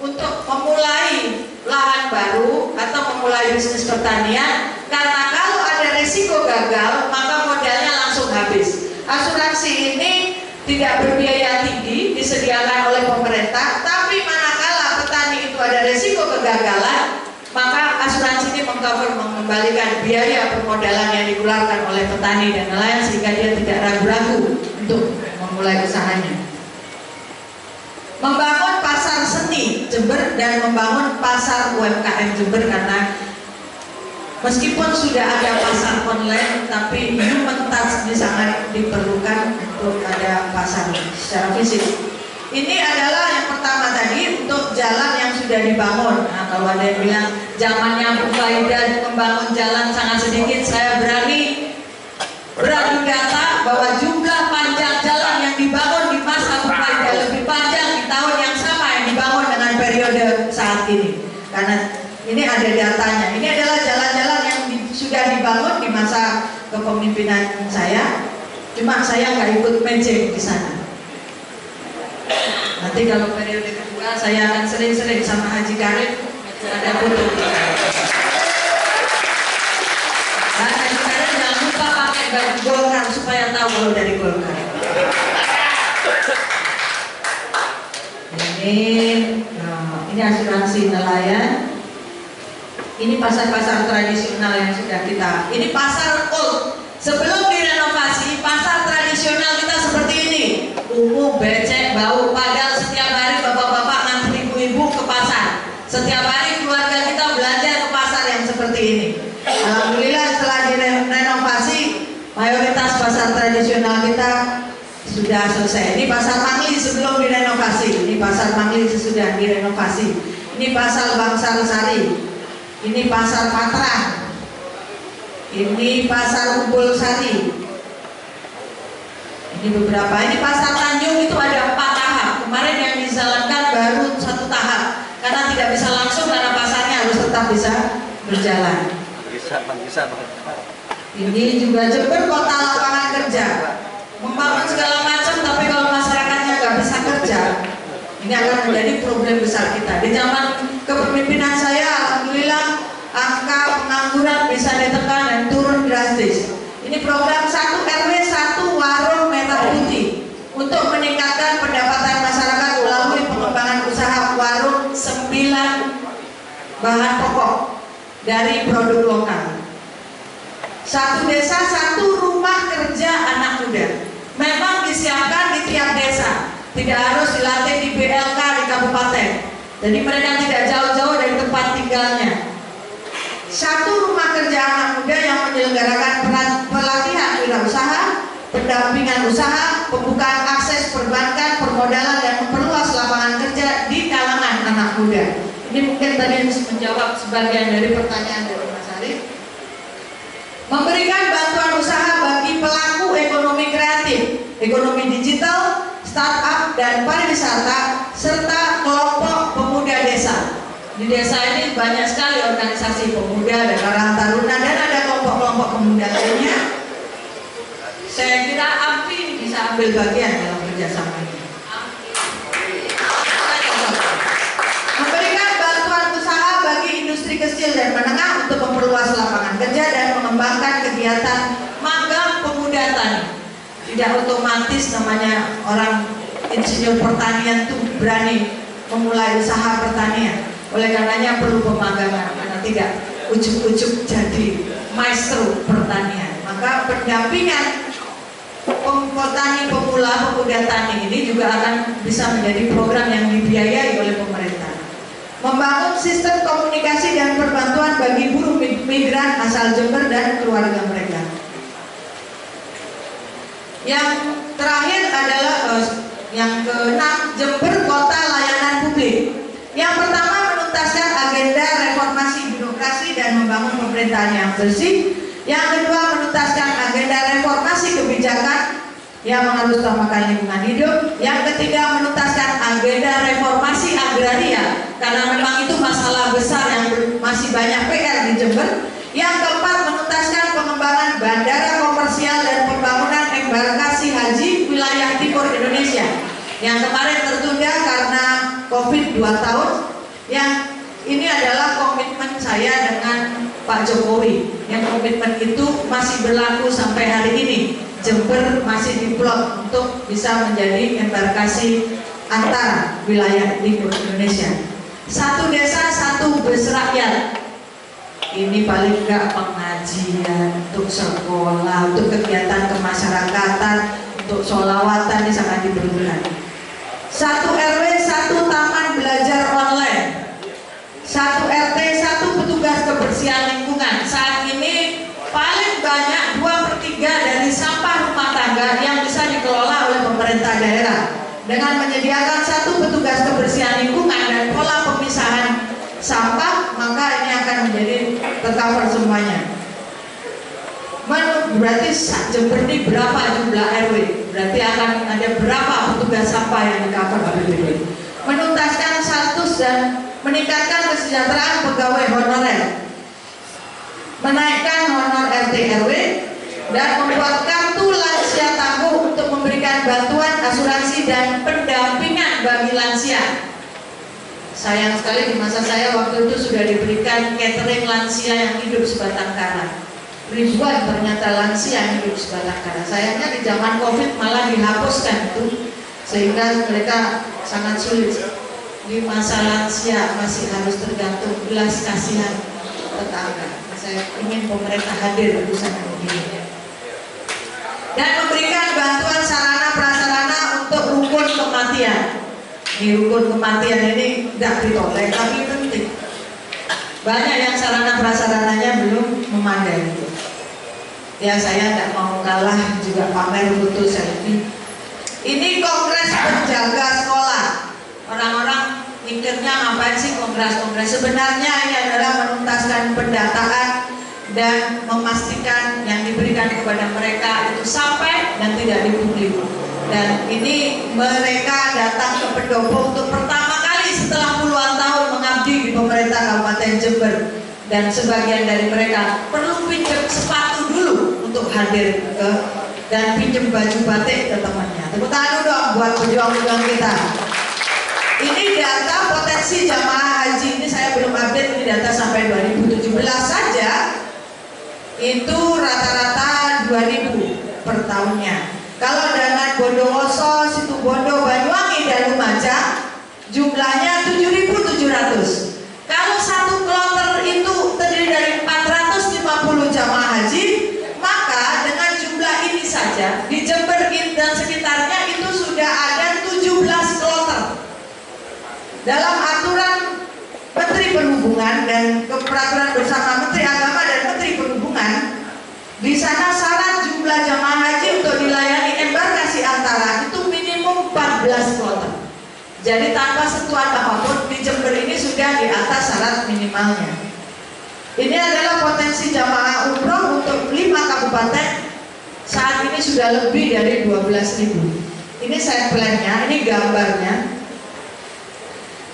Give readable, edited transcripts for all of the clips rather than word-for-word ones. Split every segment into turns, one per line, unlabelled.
untuk memulai lahan baru atau memulai bisnis pertanian, karena kalau ada risiko gagal maka modalnya langsung habis. Asuransi ini tidak berbiaya tinggi, disediakan oleh pemerintah, tapi manakala petani itu ada risiko kegagalan, maka asuransi ini mengembalikan biaya permodalan yang dikeluarkan oleh petani dan nelayan, sehingga dia tidak ragu-ragu untuk memulai usahanya. Membangun pasar seni Jember dan membangun pasar UMKM Jember, karena meskipun sudah ada pasar online, tapi human touch ini sangat diperlukan untuk ada pasar secara fisik. Ini adalah yang pertama tadi, untuk jalan yang sudah dibangun. Nah, kalau ada yang bilang zamannya Bu Faidah membangun jalan sangat sedikit, saya berani beradu data bahwa jumlah panjang jalan yang dibangun di masa Bu Faidah lebih panjang di tahun yang sama yang dibangun dengan periode saat ini. Karena ini ada datanya. Ini adalah jalan-jalan yang sudah dibangun di masa kepemimpinan saya. Cuma saya nggak ikut mejeng di sana. Nanti kalau periode kedua saya akan sering-sering sama Haji Karim ada foto. Nah, Haji Karim jangan lupa pakai baju Golkar supaya tahu kalau dari Golkar. Ini asuransi nelayan. Ini pasar-pasar tradisional yang sudah kita. Ini pasar old. Sebelum direnovasi, pasar tradisional kita seperti ini. Kumuh, becek, bau, padahal setiap hari bapak-bapak ngantri ibu-ibu ke pasar. Setiap hari keluarga kita belanja ke pasar yang seperti ini. Alhamdulillah setelah direnovasi, mayoritas pasar tradisional kita sudah selesai. Ini pasar Mangli sebelum direnovasi. Ini pasar Mangli sesudah direnovasi. Ini pasar Bangsal Sari. Ini pasar Patra. Ini pasar Umbul Sari. Ini beberapa. Ini pasar Tanjung, itu ada 4 tahap. Kemarin yang dijalankan baru 1 tahap, karena tidak bisa langsung, karena pasarnya harus tetap bisa berjalan. Ini juga Jember kota lapangan kerja. Membangun segala macam, tapi kalau masyarakatnya nggak bisa kerja, ini akan menjadi problem besar kita. Di zaman kepemimpinan saya, alhamdulillah angka pengangguran bisa ditekan dan turun drastis. Ini program 1 RW 1 warung merah putih untuk meningkatkan pendapatan masyarakat melalui pengembangan usaha warung 9 bahan pokok dari produk lokal. 1 desa 1 rumah kerja anak muda. Memang disiapkan di tiap desa, tidak harus dilatih di BLK di kabupaten. Jadi mereka tidak jauh-jauh dari tempat tinggalnya. 1 rumah kerja anak muda yang menyelenggarakan pelatihan wirausaha, pendampingan usaha, pembukaan akses perbankan, permodalan, dan memperluas lapangan kerja di kalangan anak muda. Ini mungkin tadi menjawab sebagian dari pertanyaan dari Mas Arif. Memberikan bantuan usaha bagi pelaku ekonomi kreatif, ekonomi digital, startup, dan pariwisata, serta kelompok pemuda desa. Di desa ini banyak sekali organisasi pemuda dan Karang Taruna, dan ada kelompok-kelompok pemuda lainnya. Saya kira AMPI bisa ambil bagian dalam kerjasama ini. Memberikan bantuan usaha bagi industri kecil dan menengah untuk memperluas lapangan kerja dan mengembangkan kegiatan magang pemuda tani. Tidak otomatis namanya orang insinyur pertanian tuh berani memulai usaha pertanian. Oleh karenanya perlu pemagangan, karena tidak ujuk-ujuk jadi maestro pertanian. Maka pendampingan petani pemula, pemuda tani ini juga akan bisa menjadi program yang dibiayai oleh pemerintah. Membangun sistem komunikasi dan perbantuan bagi buruh migran asal Jember dan keluarga mereka. Yang terakhir adalah yang ke-6, Jember kota layanan publik. Yang pertama, menuntaskan agenda reformasi birokrasi dan membangun pemerintahan yang bersih. Yang kedua, menuntaskan agenda reformasi kebijakan yang mengharuskan lingkungan hidup. Yang ketiga, menuntaskan agenda reformasi agraria, karena memang itu masalah besar yang masih banyak PR di Jember. Yang keempat, menuntaskan pengembangan bandara komersial dan pembangunan embarkasi haji wilayah timur Indonesia yang kemarin tertunda karena COVID-19. lebih 2 tahun. Yang ini adalah komitmen saya dengan Pak Jokowi. Yang komitmen itu masih berlaku sampai hari ini. Jember masih diplot untuk bisa menjadi embarkasi antara wilayah timur Indonesia. Satu desa, satu bus rakyat. Ini paling enggak pengajian, untuk sekolah, untuk kegiatan kemasyarakatan, untuk sholawatan ini sangat diperlukan. Satu RW, satu taman belajar online. Satu RT, satu petugas kebersihan lingkungan. Saat ini paling banyak 2/3 dari sampah rumah tangga yang bisa dikelola oleh pemerintah daerah. Dengan menyediakan satu petugas kebersihan lingkungan dan pola pemisahan sampah, maka ini akan menjadi tercover semuanya. Berarti Jember ini berapa jumlah RW? Berarti akan ada berapa petugas sampah yang di-cover BPD. Menuntaskan status dan meningkatkan kesejahteraan pegawai honorer, menaikkan honor RT RW, dan membuat kartu lansia tangguh untuk memberikan bantuan asuransi dan pendampingan bagi lansia. Sayang sekali di masa saya waktu itu sudah diberikan catering lansia yang hidup sebatang kara. Ribuan ternyata lansia yang hidup sebatang kara. Sayangnya di zaman COVID malah dihapuskan itu, sehingga mereka sangat sulit. Di masa lansia masih harus tergantung belas kasihan tetangga. Saya ingin pemerintah hadir di sana ini. Dan memberikan bantuan sarana prasarana untuk rukun kematian. Ini rukun kematian ini tidak ditolak, tapi penting. Banyak yang sarana prasarananya belum memadai. Ya, saya tidak mau kalah juga pamer foto selfie. Ini kongres penjaga sekolah. Orang-orang mikirnya ngapain sih kongres-kongres? Sebenarnya ini adalah menuntaskan pendataan dan memastikan yang diberikan kepada mereka itu sampai dan tidak dipublik. Dan ini mereka datang ke pendopo untuk pertama kali setelah puluhan tahun mengabdi di pemerintah Kabupaten Jember. Dan sebagian dari mereka perlu pinjam sepatu dulu untuk hadir ke dan pinjam baju batik ke temannya. Tepuk tangan dong buat pejuang-pejuang kita. Ini data potensi jamaah haji, ini saya belum update, ini data sampai 2017 saja. Itu rata-rata 2.000 per tahunnya. Kalau dengan Bondowoso, Situbondo, Banyuwangi, dan Lumajang jumlahnya 7.700. Kalau satu kloter itu terdiri dari 450 jamaah haji, maka dengan jumlah ini saja di Jember dan sekitarnya itu sudah ada 17 kloter. Dalam aturan Menteri Perhubungan dan peraturan bersama Menteri Agama dan Menteri Perhubungan, di sana syarat jumlah jamaah haji untuk dilayani embarkasi antara itu minimum 14 kloter. Jadi tanpa sentuhan apapun di Jember ini sudah di atas syarat minimalnya. Ini adalah potensi jamaah umroh untuk 5 kabupaten. Saat ini sudah lebih dari 12.000. Ini sampelnya, ini gambarnya.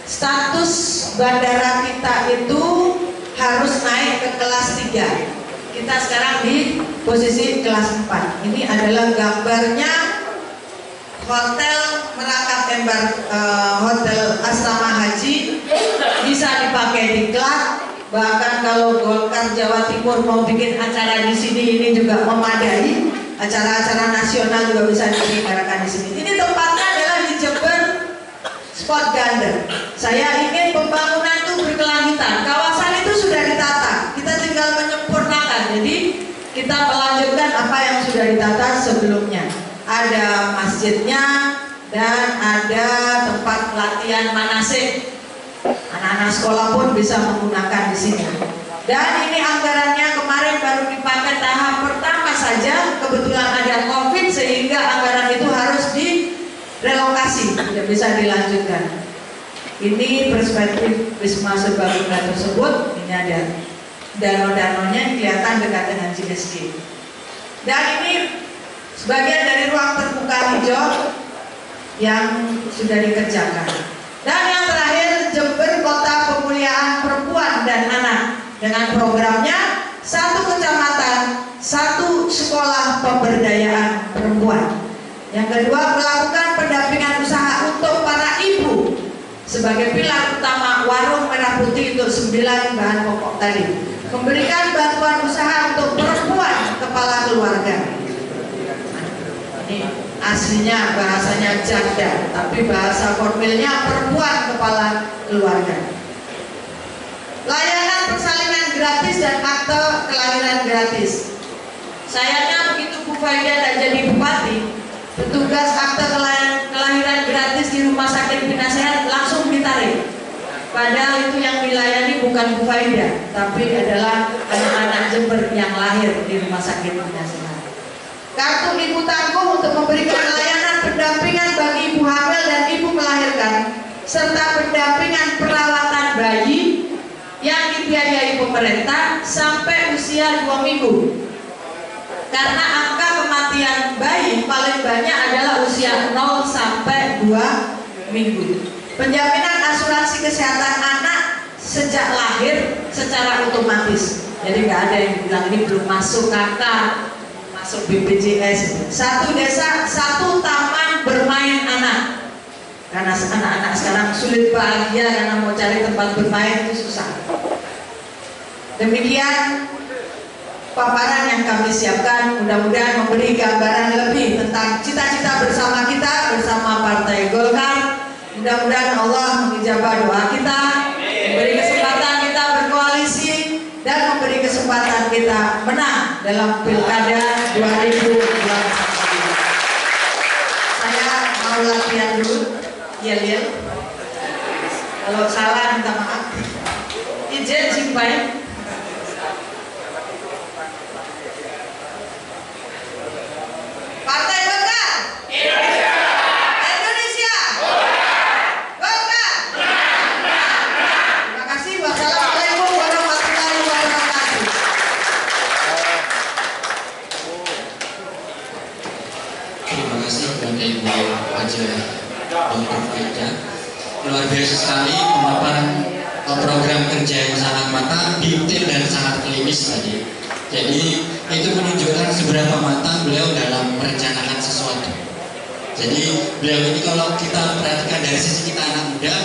Status bandara kita itu harus naik ke kelas 3. Kita sekarang di posisi kelas 4. Ini adalah gambarnya hotel merangkap hotel asrama haji, bisa dipakai di klub. Bahkan kalau Golkar Jawa Timur mau bikin acara di sini, ini juga memadai. Acara-acara nasional juga bisa diselenggarakan di sini. Ini tempatnya adalah di Jember Spot Garden. Saya ingin pembangunan itu berkelanjutan. Kawasan itu sudah ditata, kita tinggal menyempurnakan. Jadi kita melanjutkan apa yang sudah ditata sebelumnya. Ada masjidnya dan ada tempat pelatihan manasik. Anak-anak sekolah pun bisa menggunakan di sini. Dan ini anggarannya kemarin baru dipakai tahap pertama saja. Kebetulan ada COVID sehingga anggaran itu harus direlokasi, tidak bisa dilanjutkan. Ini perspektif Wisma Serbaguna tersebut. Ini ada danau-danaunya kelihatan dekat dengan Cileski. Dan ini sebagian dari ruang terbuka hijau yang sudah dikerjakan. Dan yang terakhir, Jember Kota Pemuliaan Perempuan dan Anak dengan programnya 1 kecamatan, 1 sekolah pemberdayaan perempuan. Yang kedua, melakukan pendampingan usaha untuk para ibu sebagai pilar utama warung merah putih untuk 9 bahan pokok tadi. Memberikan bantuan usaha untuk perempuan kepala keluarga. Ini aslinya bahasanya janda, tapi bahasa formilnya perempuan kepala keluarga. Layanan persalinan gratis dan akte kelahiran gratis. Sayangnya begitu Bu Faidah tak jadi bupati, petugas akte kelahiran gratis di Rumah Sakit Bina Sehat langsung ditarik. Padahal itu yang dilayani bukan Bu Faidah, tapi adalah anak-anak Jember yang lahir di Rumah Sakit Bina Sehat. Kartu ibu tangguh untuk memberikan layanan pendampingan bagi ibu hamil dan ibu melahirkan, serta pendampingan perawatan bayi yang dibiayai pemerintah sampai usia 2 minggu. Karena angka kematian bayi paling banyak adalah usia 0 sampai 2 minggu. Penjaminan asuransi kesehatan anak sejak lahir secara otomatis. Jadi nggak ada yang bilang ini belum masuk KK, masuk BPJS. Satu desa, satu taman bermain anak. Karena anak-anak sekarang sulit bahagia karena mau cari tempat bermain itu susah. Demikian paparan yang kami siapkan, mudah-mudahan memberi gambaran lebih tentang cita-cita bersama kita, bersama Partai Golkar. Mudah-mudahan Allah mengijabah doa kita, memberi kesempatan kita berkoalisi, dan memberi kesempatan kita menang dalam Pilkada 2021. Saya mau latihan dulu, yel-yel. Kalau salah minta maaf. Izin simpai. Partai Golkar Indonesia. Indonesia Golkar. Terima kasih. Wassalamualaikum warahmatullahi wabarakatuh.
Terima kasih kepada Ibu Haja Dr. Faidah. Luar biasa sekali pemaparan program kerja yang sangat matang, detail dan sangat klinis tadi. Jadi itu menunjukkan seberapa matang beliau dalam merencanakan sesuatu. Jadi beliau ini kalau kita perhatikan dari sisi kita anak muda,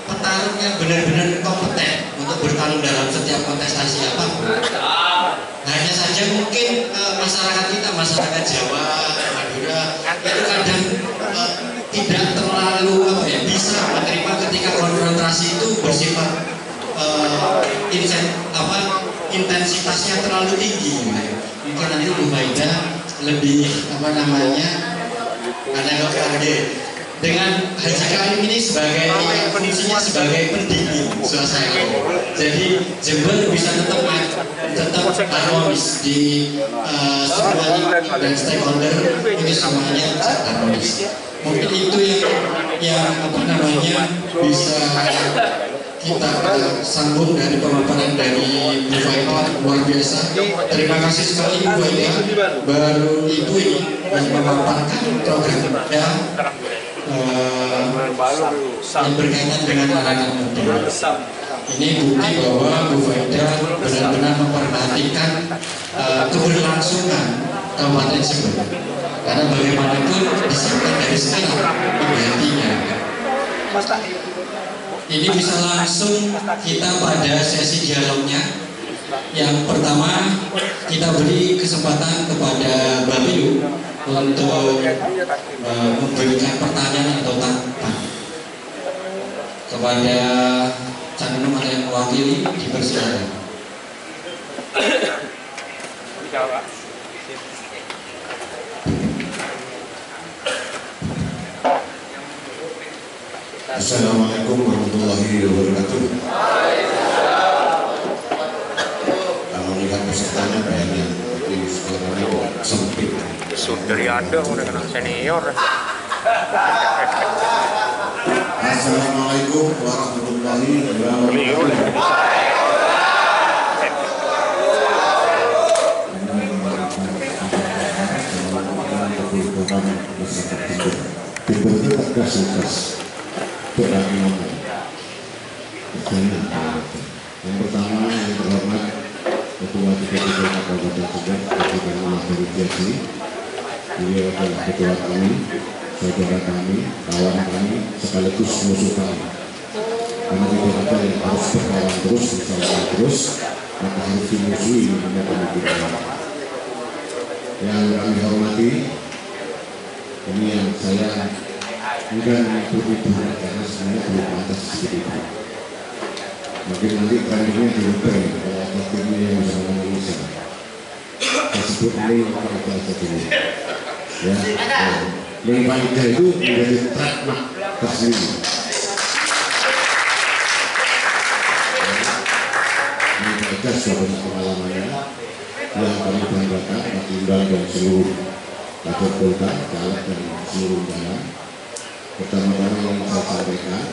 petarung yang benar-benar kompeten untuk bertarung dalam setiap kontestasi apapun. Hanya saja mungkin masyarakat kita, masyarakat Jawa, Madura itu kadang tidak terlalu bisa menerima ketika konfrontasi itu bersifat intensitasnya terlalu tinggi. Mungkin nanti Bu Faidah lebih dengan Haji Karim ini sebagai fungsinya sebagai pendingin suasana. Jadi Jember bisa tetap harmonis di semua dan stakeholder ini semuanya harmonis. Mungkin itu yang bisa kita sambung dari pemaparan dari Bu Faidah. Luar biasa. Terima kasih sekali Bu Faidah. Baru itu yang memaparkan program yang berkaitan dengan anak-anak muda. Ini bukti bahwa Bu Faidah benar-benar memperhatikan keberlangsungan Kabupaten Jember. Karena bagaimanapun disiapkan dari sekarang penggantinya. Ini bisa langsung kita pada sesi dialognya. Yang pertama kita beri kesempatan kepada Bapilu untuk memberikan pertanyaan atau tanggapan kepada Canunum atau yang mewakili, dipersilakan.
Assalamualaikum warahmatullahi wabarakatuh. Kalau lihat pesertanya kayaknya di sekolahnya sempit.
Dari Anda udah kenal senior.
Assalamualaikum warahmatullahi wabarakatuh. Yang pertama yang terhormat Ketua DPD Kabupaten Jember, Bapak Muhammad Jadi, beliau adalah ketua kami. saudara kami, kawan kami, sekaligus musuh kami. Karena tidak ada yang harus berkawan terus, bersama terus, maka harus dimusuhi dengan pemikiran. Yang kami hormati, ini yang saya enggak mengikuti karena sebenarnya belum pantas seperti itu. Mungkin nanti trendingnya dirubah kalau akhirnya yang bisa mengalami saya sebut ini Pak Ida dulu ya. Ini Pak Ida itu menjadi trademark tersendiri. Ini Pak Ida sudah banyak pengalamannya yang kami banggakan, Pak Imbal dan seluruh kader Golkar, caleg dan seluruh undangan. Pertama-tama yang saya sampaikan,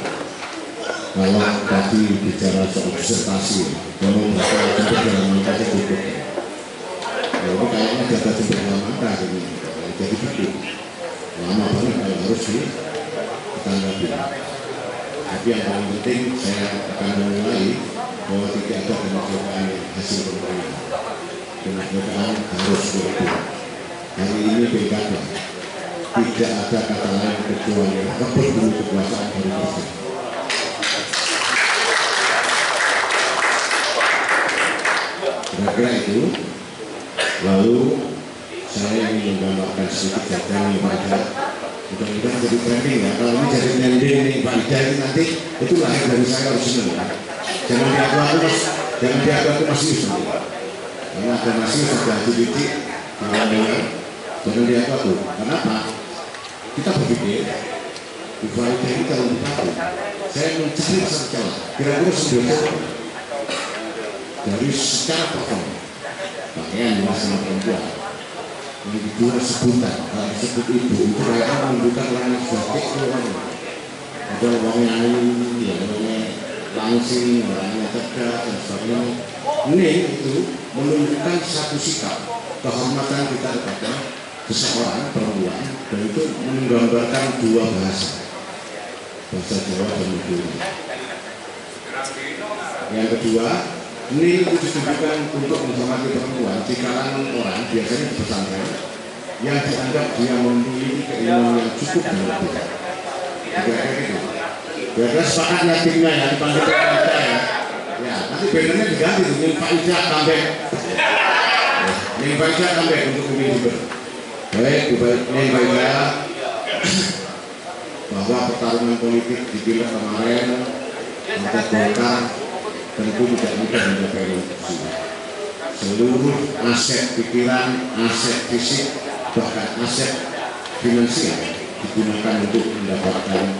kalau tadi bicara soal disertasi, kalau bakal jemput dalam langkah cukup. Ini kayaknya jaga jemput dalam langkah ini, jadi begitu. Lama banget kalau harus ditanggapi. Tapi yang paling penting saya akan memulai bahwa tidak ada kemerdekaan hasil pemilihan. Kemerdekaan harus berbeda. Hari ini pilkada tidak ada kata lain kecuali rebut dulu kekuasaan baru bersih. Kira-kira itu. Lalu saya ingin menggambarkan sedikit jawaban yang pada mudah-mudahan jadi trending ya. Kalau ini jadi trending nih Pak Ida ini nanti itu lahir dari saya harus senang. Jangan diaku aku masih senang. Karena ada masih sudah dididik jangan diaku aku. Kenapa? Kita berpikir di Pak Ida ini kalau dipakai saya mencari celah kira-kira sebenarnya dari secara performa pakaian sama perempuan yang kedua sebutan kalau disebut ibu itu kayaknya menunjukkan orang yang sudah keluar ada orangnya ya orangnya langsing, orangnya cerdas dan sebagainya. Ini itu menunjukkan satu sikap kehormatan kita kepada seseorang perempuan dan itu menggambarkan dua bahasa Jawa dan Madura. Yang kedua, ini ditujukan untuk menghormati perempuan di kalangan orang biasanya di pesantren yang dianggap dia memiliki keilmuan yang cukup dan lebih. Kira-kira gitu. Kira-kira sepakat ya timnya ya dipanggil Pak Ida ya. Ya, nanti bannernya diganti dengan Pak Ida comeback. Ini Pak Ida comeback untuk memilih. Baik, ini Pak Ida bahwa pertarungan politik di pileg kemarin Partai Golkar tentu tidak mudah mencapai realisasi. Seluruh aset pikiran, aset fisik, bahkan aset finansial digunakan untuk mendapatkan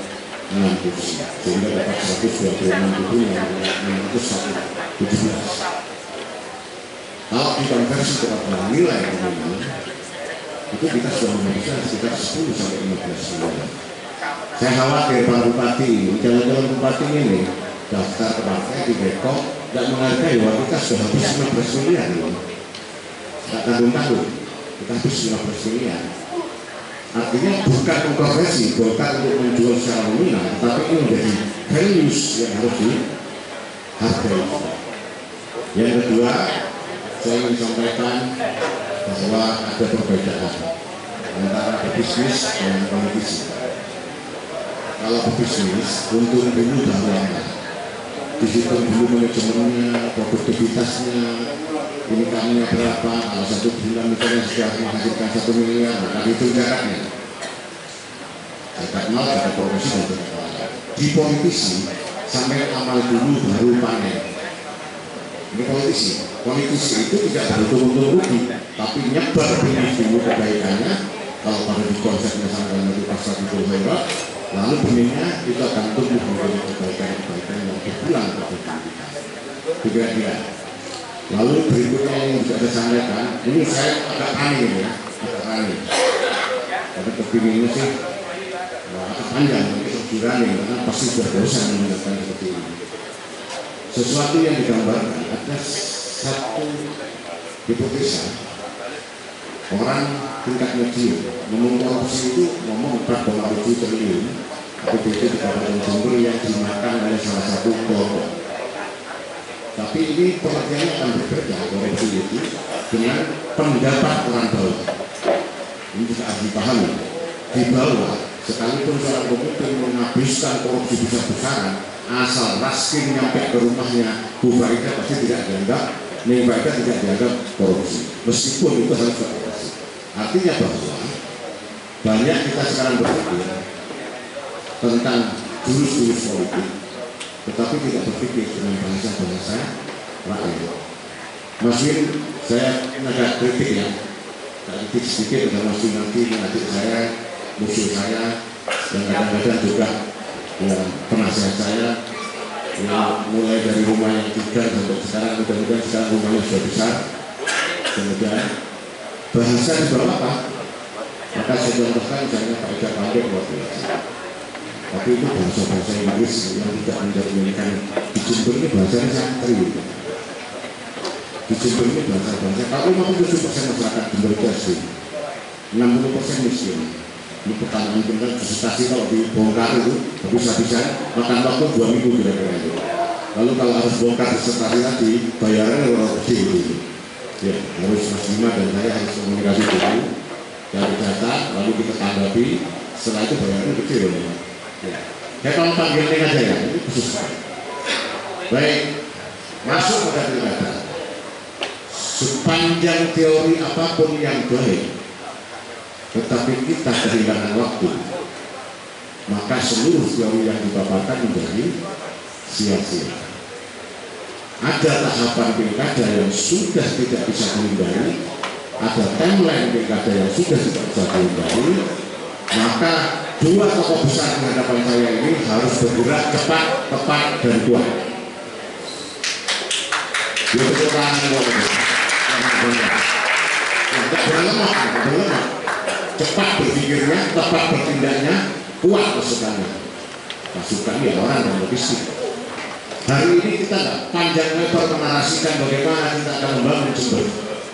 6 kursi sehingga dapat 126.617. Kalau dikonversi kepada nilai nominal itu kita sudah menghabiskan sekitar 10 sampai 15 miliar. Saya khawatir Pak Bupati, calon-calon bupati ini daftar ke partai di Depok tidak menghargai bahwa kita sudah habis 15 miliar loh. Tidak tanggung-tanggung, kita habis 15 miliar. Artinya bukan kontroversi Golkar untuk menjual secara nominal, tapi ini menjadi values yang harus dihargai. Yang kedua, saya ingin sampaikan bahwa ada perbedaan antara berbisnis dan politisi. Kalau berbisnis, untung dulu dah lama. Dihitung dulu manajemennya, produktivitasnya, income-nya berapa, kalau 1 bulan misalnya sudah menghasilkan 1 miliar, maka itu jaraknya. Zakat mal, zakat profesi, dan zakat mal. Di politisi, sampai amal dulu baru panen. Ini politisi itu tidak beruntung-untung rugi, tapi nyebar benih dulu kebaikannya. Kalau pada di konsepnya sampai nanti pasar itu hebat, lalu benihnya itu akan tumbuh menjadi kebaikan-kebaikan yang berpulang ke kita. Kira-kira. Lalu berikutnya yang juga saya sampaikan, ini saya agak panik ya, agak panik. Tapi kepingin ini sih agak panjang, tapi kejuran ya, karena pasti sudah bosan mendengarkan seperti ini. Sesuatu yang digambarkan ada satu hipotesa orang tingkat medium ngomong korupsi itu ngomong 4,7 triliun APBD di Kabupaten Jember yang dimakan oleh salah satu kelompok. Tapi ini pengertiannya akan berbeda korupsi itu dengan pendapat orang bawah. Ini juga harus dipahami. Di bawah sekalipun seorang pemimpin menghabiskan korupsi besar-besaran, asal raskin nyampe ke rumahnya Bu Farida pasti tidak dianggap, Neng Farida tidak dianggap korupsi, meskipun itu harus korupsi. Artinya bahwa banyak kita sekarang berpikir tentang jurus-jurus politik, tetapi tidak berpikir dengan bahasa-bahasa rakyat. Mas Win, saya agak kritik ya, kritik sedikit dengan Mas Win nanti adik saya, musuh saya, dan kadang-kadang juga ya, penasihat saya, yang mulai dari rumah yang 3 sampai sekarang, mudah-mudahan sekarang rumahnya sudah besar. Kemudian bahasa di bawah apa? Maka saya contohkan misalnya Pak Ida Pandek waktu itu. Tapi itu bahasa-bahasa Inggris yang tidak mencerminkan. Di Jember ini bahasanya santri. Di Jember ini bahasa-bahasa, kalau 57% masyarakat Jember itu asli, 60% miskin. Ini pertanyaan benar, presentasi kalau dibongkar itu bisa-bisa makan waktu 2 minggu kira-kira itu. Lalu kalau harus bongkar disertasi tadi, bayarannya orang gede itu. Ya, harus Mas Bima dan saya harus komunikasi dulu dari data, lalu kita tanggapi. Setelah itu bayarannya kecil loh. Ya. Saya kalau panggil ini aja ya, ini khusus. Baik, masuk pada pilkada. Sepanjang teori apapun yang baik, tetapi kita kehilangan waktu, maka seluruh teori yang dipaparkan menjadi sia-sia. Ada tahapan pilkada yang sudah tidak bisa dihindari, ada timeline pilkada yang sudah tidak bisa dihindari, maka dua tokoh besar di hadapan saya ini harus bergerak cepat, tepat, dan kuat. Dia bergerak berlemah, cepat berpikirnya, tepat bertindaknya, kuat pasukannya. Pasukan ya orang dan logistik. Hari ini kita nggak panjang lebar menarasikan bagaimana kita akan membangun Jember.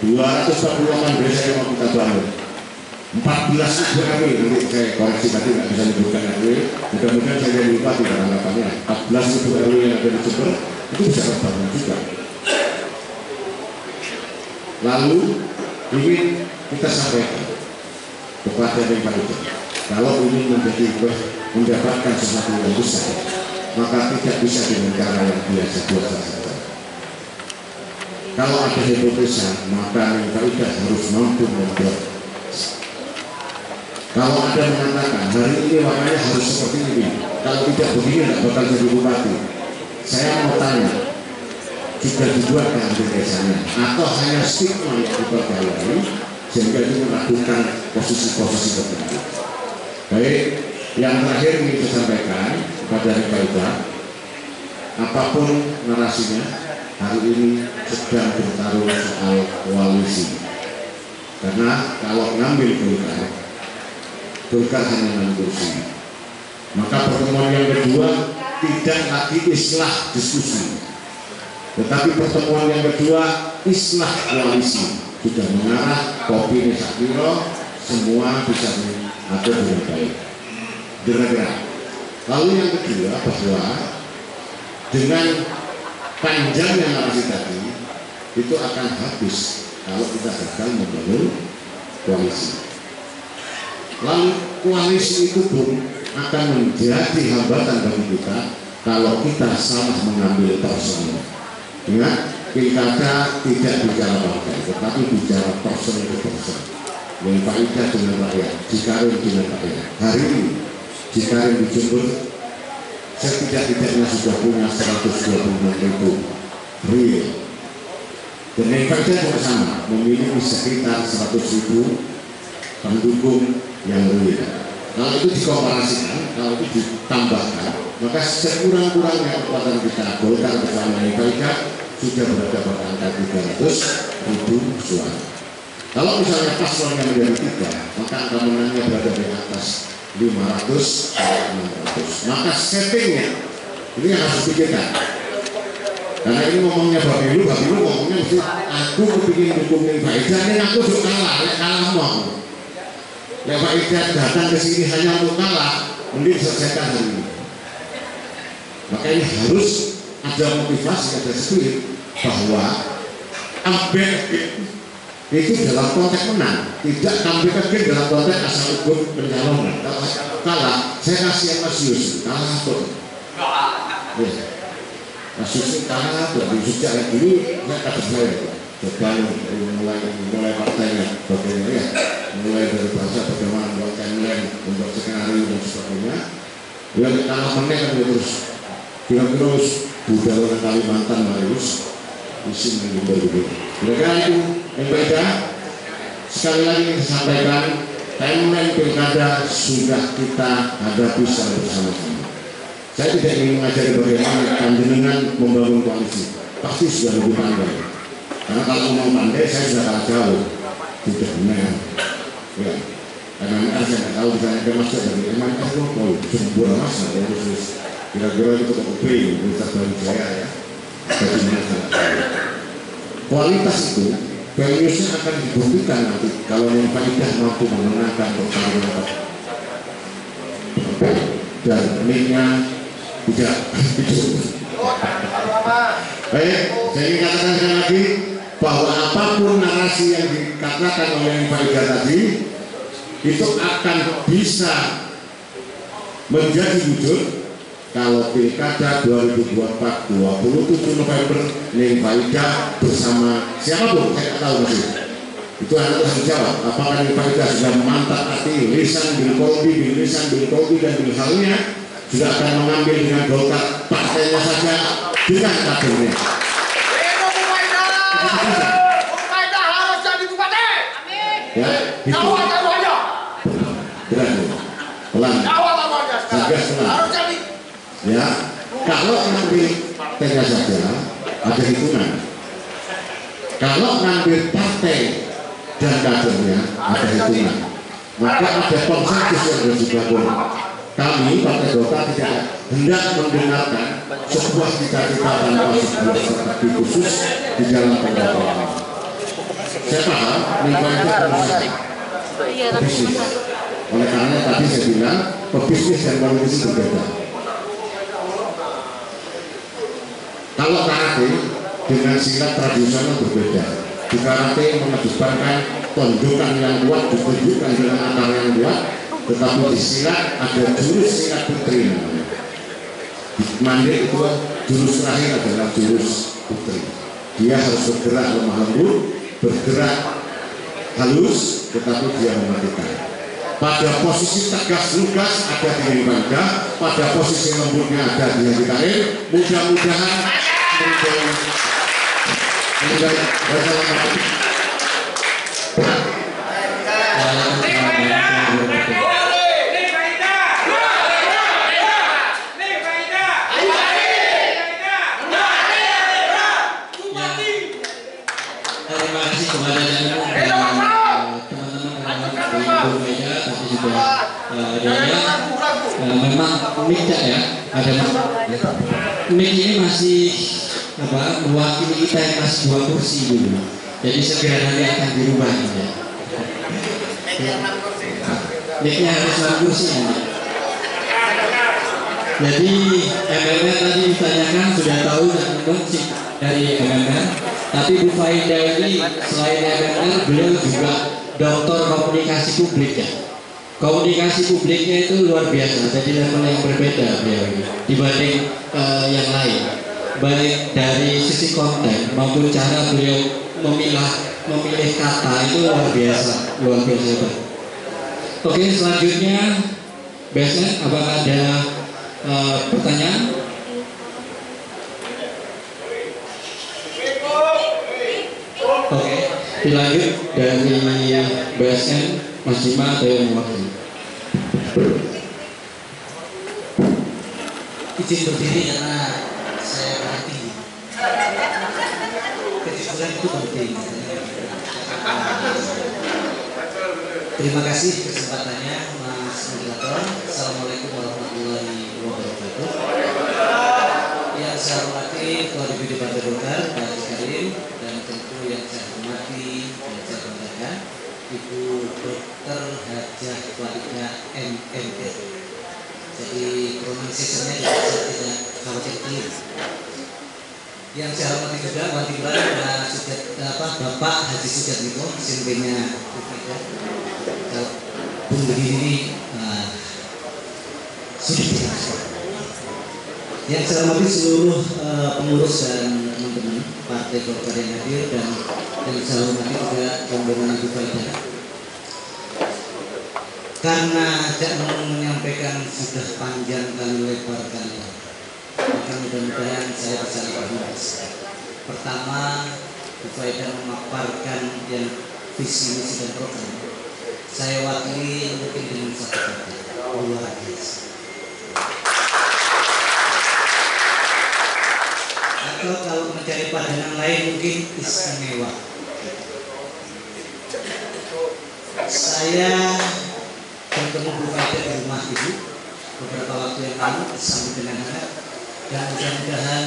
248 desa yang mau kita bangun. 14.000 RW, nanti saya koreksi tadi nggak bisa menyebutkan RW. Mudah-mudahan saya lupa tidak anggapannya. 14.000 RW yang ada di Jember itu bisa terbangun juga. Lalu ingin kita sampaikan kepada yang paling kalau ingin mendapatkan sesuatu yang besar, maka tidak bisa dengan cara yang biasa-biasa saja. Kalau ada hipotesa, maka yang tidak harus mampu membuat. Kalau ada mengatakan hari ini warnanya harus seperti ini, kalau tidak begini tidak bakal jadi bupati. Saya mau tanya, juga dibuatkan di desanya, atau hanya stigma yang dipercayai sehingga itu meragukan posisi-posisi tertentu. Baik, yang terakhir ingin saya sampaikan kepada Rika, apapun narasinya, hari ini sedang bertarung soal koalisi. Karena kalau ngambil Golkar hanya 6 kursi. Maka pertemuan yang kedua tidak lagi islah diskusi, tetapi pertemuan yang kedua islah koalisi. Sudah mengarah kopi Nesakiro, semua bisa diatur dengan baik. Gerak-gerak. Lalu yang kedua bahwa dengan panjangnya narasi tadi itu akan habis kalau kita gagal membangun koalisi. Lalu koalisi itu pun akan menjadi hambatan bagi kita kalau kita salah mengambil personil. Ingat, pilkada tidak bicara partai, tetapi bicara person to person. Yang faedah dengan rakyat, Jikarim dengan rakyat. Hari ini Jikarim di Jember setidak-tidaknya sudah punya 126.000 real. Dan yang faedah juga sama, memiliki sekitar 100.000 pendukung yang real. Kalau itu dikomparasikan, kalau itu ditambahkan, maka sekurang-kurangnya kekuatan kita Golkar bersama yang faedah sudah berada pada angka 300.000 suara. Kalau misalnya paslonnya menjadi 3, maka angka menangnya berada di atas 500 atau 600. Maka settingnya ini yang harus dipikirkan. Karena ini ngomongnya Babilu ngomongnya mesti aku kepingin dukung Pak Ida, ini aku sudah kalah mau. Ya Pak Ida datang ke sini hanya untuk kalah, mending selesaikan hari ini. Maka ini harus ada motivasi, ada spirit bahwa ambek itu dalam konteks menang, tidak tampilkan game dalam konteks asal ikut pencalonan. Kalau kalah, saya kasih yang Mas Yus, kalah tuh. Mas Yus kalah tuh, di sejak dulu saya kader saya, coba mulai partainya, bagaimana ya, mulai dari bahasa bagaimana membuat timeline, membuat skenario dan sebagainya. Yang kalah menang kan terus, terus budaya Kalimantan harus isi menghindar gitu. Kira-kira itu yang beda. Sekali lagi saya sampaikan, timeline pilkada sudah kita hadapi secara bersama-sama. Saya tidak ingin mengajari bagaimana panjenengan membangun koalisi, pasti sudah lebih pandai. Karena kalau mau pandai, saya sudah kalah jauh. Tidak benar. Ya, karena saya tidak tahu misalnya ada masuk dari MNS mau sembur masa ya khusus. Kira-kira itu KUP, Universitas Brawijaya ya. Kualitas itu values-nya akan dibuktikan nanti kalau yang Faidah mampu memenangkan pertarungan dan mic-nya tidak baik. Saya ingin katakan sekali lagi bahwa apapun narasi yang dikatakan oleh yang Faidah tadi itu akan bisa menjadi wujud kalau pilkada 2024 27 November Neng Faidah bersama siapapun, saya tidak tahu masih. Itu Anda harus jawab. Apakah Neng Faidah sudah memantap hati lisan bil kolbi dan bil halnya sudah akan mengambil dengan Golkar partainya saja dengan kadernya.
Faidah harus jadi bupati.
Ya, itu berat, pelan. Satgas pelan.
Harus jadi.
Ya, kalau ngambil tengah saja ada hitungan. Kalau ngambil partai dan kadernya ada hitungan. Maka ada konsensus yang harus dibangun. Kami Partai Golkar tidak hendak mendengarkan sebuah cita-cita tanpa sebuah strategi khusus di dalam pemerintahan. Saya paham, lingkungan itu bisnis. Oleh karena tadi saya bilang, pebisnis dan politisi berbeda. Kalau karate dengan silat tradisional berbeda. Di karate mengedepankan tonjokan yang kuat, ditunjukkan dengan akar yang kuat, tetapi di silat ada jurus silat putri namanya. Di mandek itu jurus terakhir adalah jurus putri. Dia harus bergerak lemah lembut, bergerak halus, tetapi dia mematikan. Pada posisi tegas lugas ada di Faidah, pada posisi lembutnya ada di Hadi Karim. Mudah-mudahan
terima kasih kepada memang tidak ya, ada mic ini masih mewakili kita yang masih 2 kursi dulu, jadi segera nanti akan dirubah ya. Mic-nya harus 6 kursi nanti. Jadi MMR tadi ditanyakan sudah tahu dan sih dari MMR, tapi Bu Faidah ini selain MMR beliau juga doktor komunikasi publik ya. Komunikasi publiknya itu luar biasa, jadi level yang berbeda beliau dibanding yang lain, baik dari sisi konten maupun cara beliau memilih kata itu luar biasa. Oke, selanjutnya biasanya apakah ada pertanyaan? Oke, dilanjut dari BSN Mas Jima atau yang mewakili.
Izin berdiri karena saya berhati. Kejujuran itu penting. Terima kasih kesempatannya Mas Moderator. Assalamualaikum warahmatullahi wabarakatuh. Yang saya hormati Ketua DPD Partai Golkar Pak Karim, dan tentu yang saya hormati dan saya banggakan Ibu Dr. Hajah Faidah MMR. Jadi pronunciation-nya saya tidak khawatir keliru. Yang saya hormati juga Wadilah Bapak Haji Sujatmiko, simpinnya kalau Bung begini sudah jelas. Yang saya hormati seluruh pengurus dan teman-teman Partai Golkar yang hadir, dan yang saya hormati juga rombongan Ibu Faida. Karena tidak menyampaikan sudah panjang kali lebar kali, maka mudah-mudahan saya bisa lebih luas. Pertama, Bu Faida memaparkan yang visi misi dan program. Saya wakili mungkin dengan satu kata, luar biasa. Atau kalau mencari padanan lain mungkin istimewa. Saya bertemu Bu Faida di rumah Ibu beberapa waktu yang lalu bersama dengan anak, dan mudah-mudahan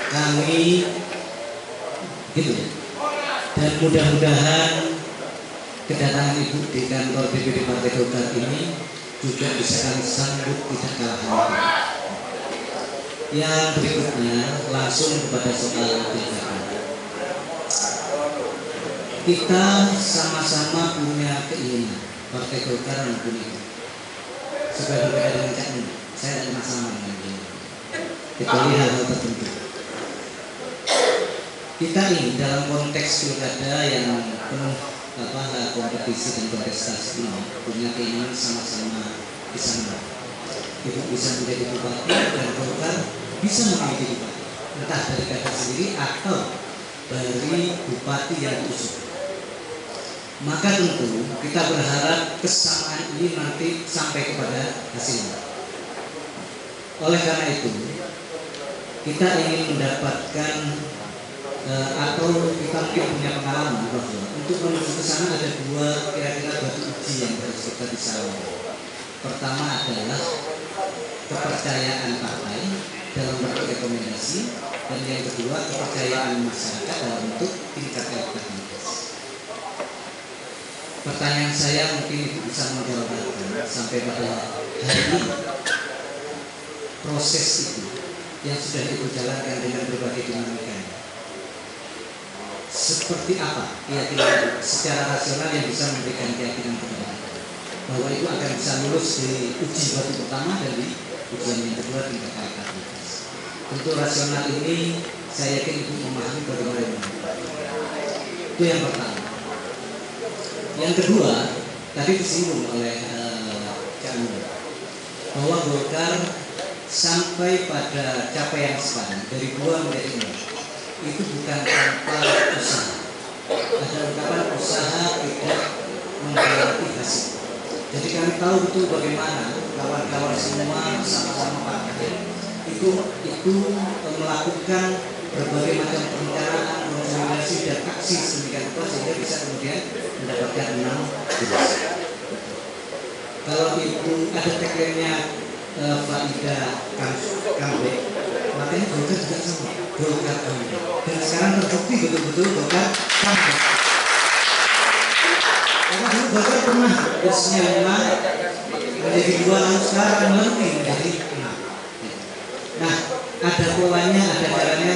kami gitu ya. Dan mudah-mudahan kedatangan Ibu di kantor DPD Partai Golkar ini juga bisa kami sambut tidak kalah hangat. Yang berikutnya langsung kepada soal pilkada. Kita sama-sama punya keinginan, Partai Golkar maupun Ibu, supaya berbeda dengan Cak Nun. Saya ada masalah dengan ini, kecuali hal-hal tertentu. Kita ini dalam konteks pilkada yang penuh kompetisi dan kontestasi ini punya keinginan sama-sama bisa menang. Ibu bisa menjadi bupati dan Golkar bisa memiliki bupati, entah dari kader sendiri atau dari bupati yang diusung. Maka tentu kita berharap kesamaan ini nanti sampai kepada hasilnya. Oleh karena itu, kita ingin mendapatkan atau kita mungkin punya pengalaman bahwa untuk menuju ke sana ada dua kira-kira batu uji yang harus kita bisa lalui. Pertama adalah kepercayaan partai dalam bentuk rekomendasi, dan yang kedua kepercayaan masyarakat dalam bentuk tingkat elektabilitas. Pertanyaan saya mungkin itu bisa menjawabkan sampai pada hari ini, proses itu yang sudah dijalankan dengan berbagai dinamika, seperti apa keyakinan secara rasional yang bisa memberikan keyakinan kepada kita bahwa itu akan bisa lulus di uji batu pertama dan di ujian yang kedua tingkat elektabilitas. Tentu rasional ini saya yakin Ibu memahami bagaimana. Itu yang pertama. Yang kedua, tadi disinggung oleh Cak Nun bahwa Golkar sampai pada capaian sekarang dari 2 menjadi 4 itu bukan tanpa usaha. Ada ungkapan usaha tidak mengkhianati hasil. Jadi kami tahu betul bagaimana kawan-kawan semua sama-sama partai itu melakukan berbagai macam perencanaan, konsolidasi dan aksi sedemikian rupa sehingga bisa kemudian mendapatkan 6 jelas. Kalau itu ada tagline-nya Faida comeback, makanya Golkar juga sama, Golkar comeback. Dan sekarang terbukti betul-betul Golkar comeback. Karena dulu Golkar pernah kursinya 5 menjadi 2, lalu sekarang menjadi 6. Nah, ada polanya, ada caranya,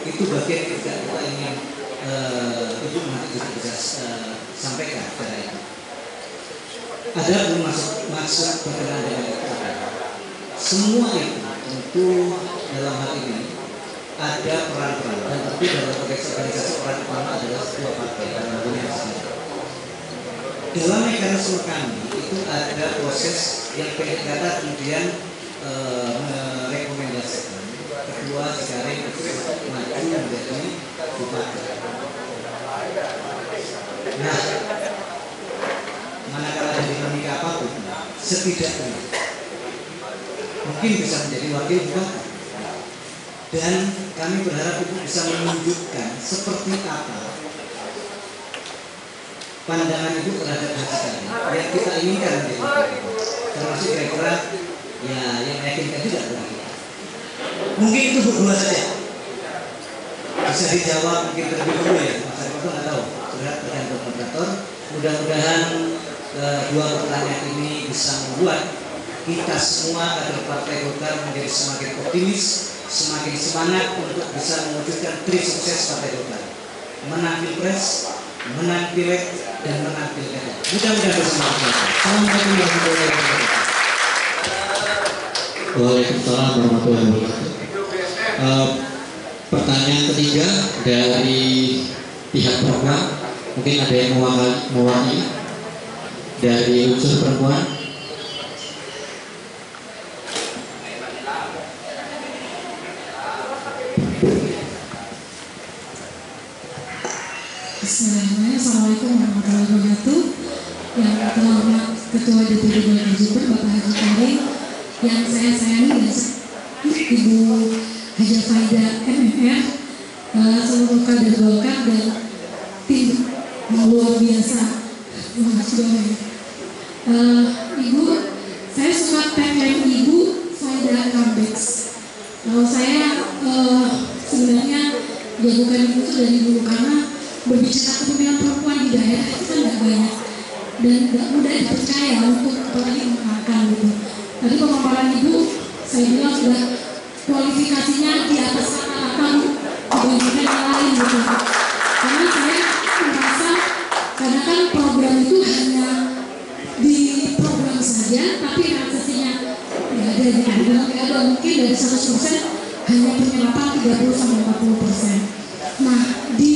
itu bagian juga kita ingin Ibu nanti juga bisa sampaikan cara itu. Ada pun maksud berkenaan dengan itu. Semua itu tentu dalam hal ini ada peran-peran, dan tentu dalam konteks organisasi peran utama adalah sebuah partai dan yang sendiri. Dalam mekanisme kami itu ada proses yang PKK kemudian merekomendasikan ketua sekarang itu maju menjadi bupati. Nah, manakala ada dinamika apapun, setidaknya mungkin bisa menjadi wakil bupati. Dan kami berharap Ibu bisa menunjukkan seperti apa pandangan Ibu terhadap hasil yang kita inginkan menjadi bupati. Termasuk kira-kira ya yang meyakinkan juga bagi kita. Mungkin itu berdua saja. Bisa dijawab mungkin terlebih dulu ya. Mas Arifin nggak tahu. Sudah tergantung moderator. Mudah-mudahan 2 pertanyaan ini bisa membuat kita semua kader Partai Golkar menjadi semakin optimis semakin semangat untuk bisa mewujudkan trik sukses Partai Golkar. Menang Pilpres, menang Pileg, dan menang Pilkada. Mudah-mudahan bersama kita. Assalamualaikum warahmatullahi wabarakatuh.
Waalaikumsalam warahmatullahi wabarakatuh. Pertanyaan ketiga dari pihak perempuan, mungkin ada yang mewakili dari unsur perempuan.
Bismillahirrahmanirrahim. Assalamualaikum warahmatullahi wabarakatuh. Yang terhormat Ketua DPD Golkar Jember Bapak Haji Karim, yang saya sayangi dan Ibu Haja Faida MMR, seluruh kader Golkar dan tim luar biasa. Ibu, saya suka tagline Ibu Faida Comebacks. Kalau saya sebenarnya jagokan Ibu itu dari dulu, karena berbicara kepemimpinan perempuan di daerah itu kan nggak banyak dan nggak mudah dipercaya untuk apalagi mengalahkan gitu. Tadi pemaparan Ibu saya bilang sudah kualifikasinya di atas rata-rata dibandingkan yang lain gitu. Karena saya merasa kadang kan program itu hanya di program saja, tapi realisasinya nggak ada gitu. Nggak ada, mungkin dari 100% hanya penyerapan 30-40%. Nah, di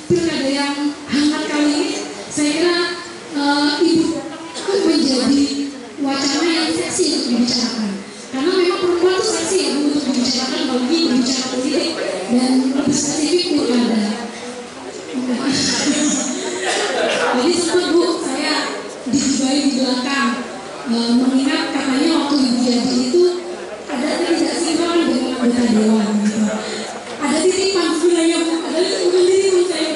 pilkada yang hangat kali ini, saya kira Ibu menjadi wacana yang seksi untuk dibicarakan. Karena memang perempuan itu seksi ya untuk dibicarakan, bagi bicara politik dan lebih spesifik pilkada. Jadi sempat Bu, saya digibai di belakang, mengingat katanya waktu Ibu jadi itu ada tidak sinkron dengan anggota dewan gitu. Ada titipan sebenarnya Bu, ada bukan titipan saya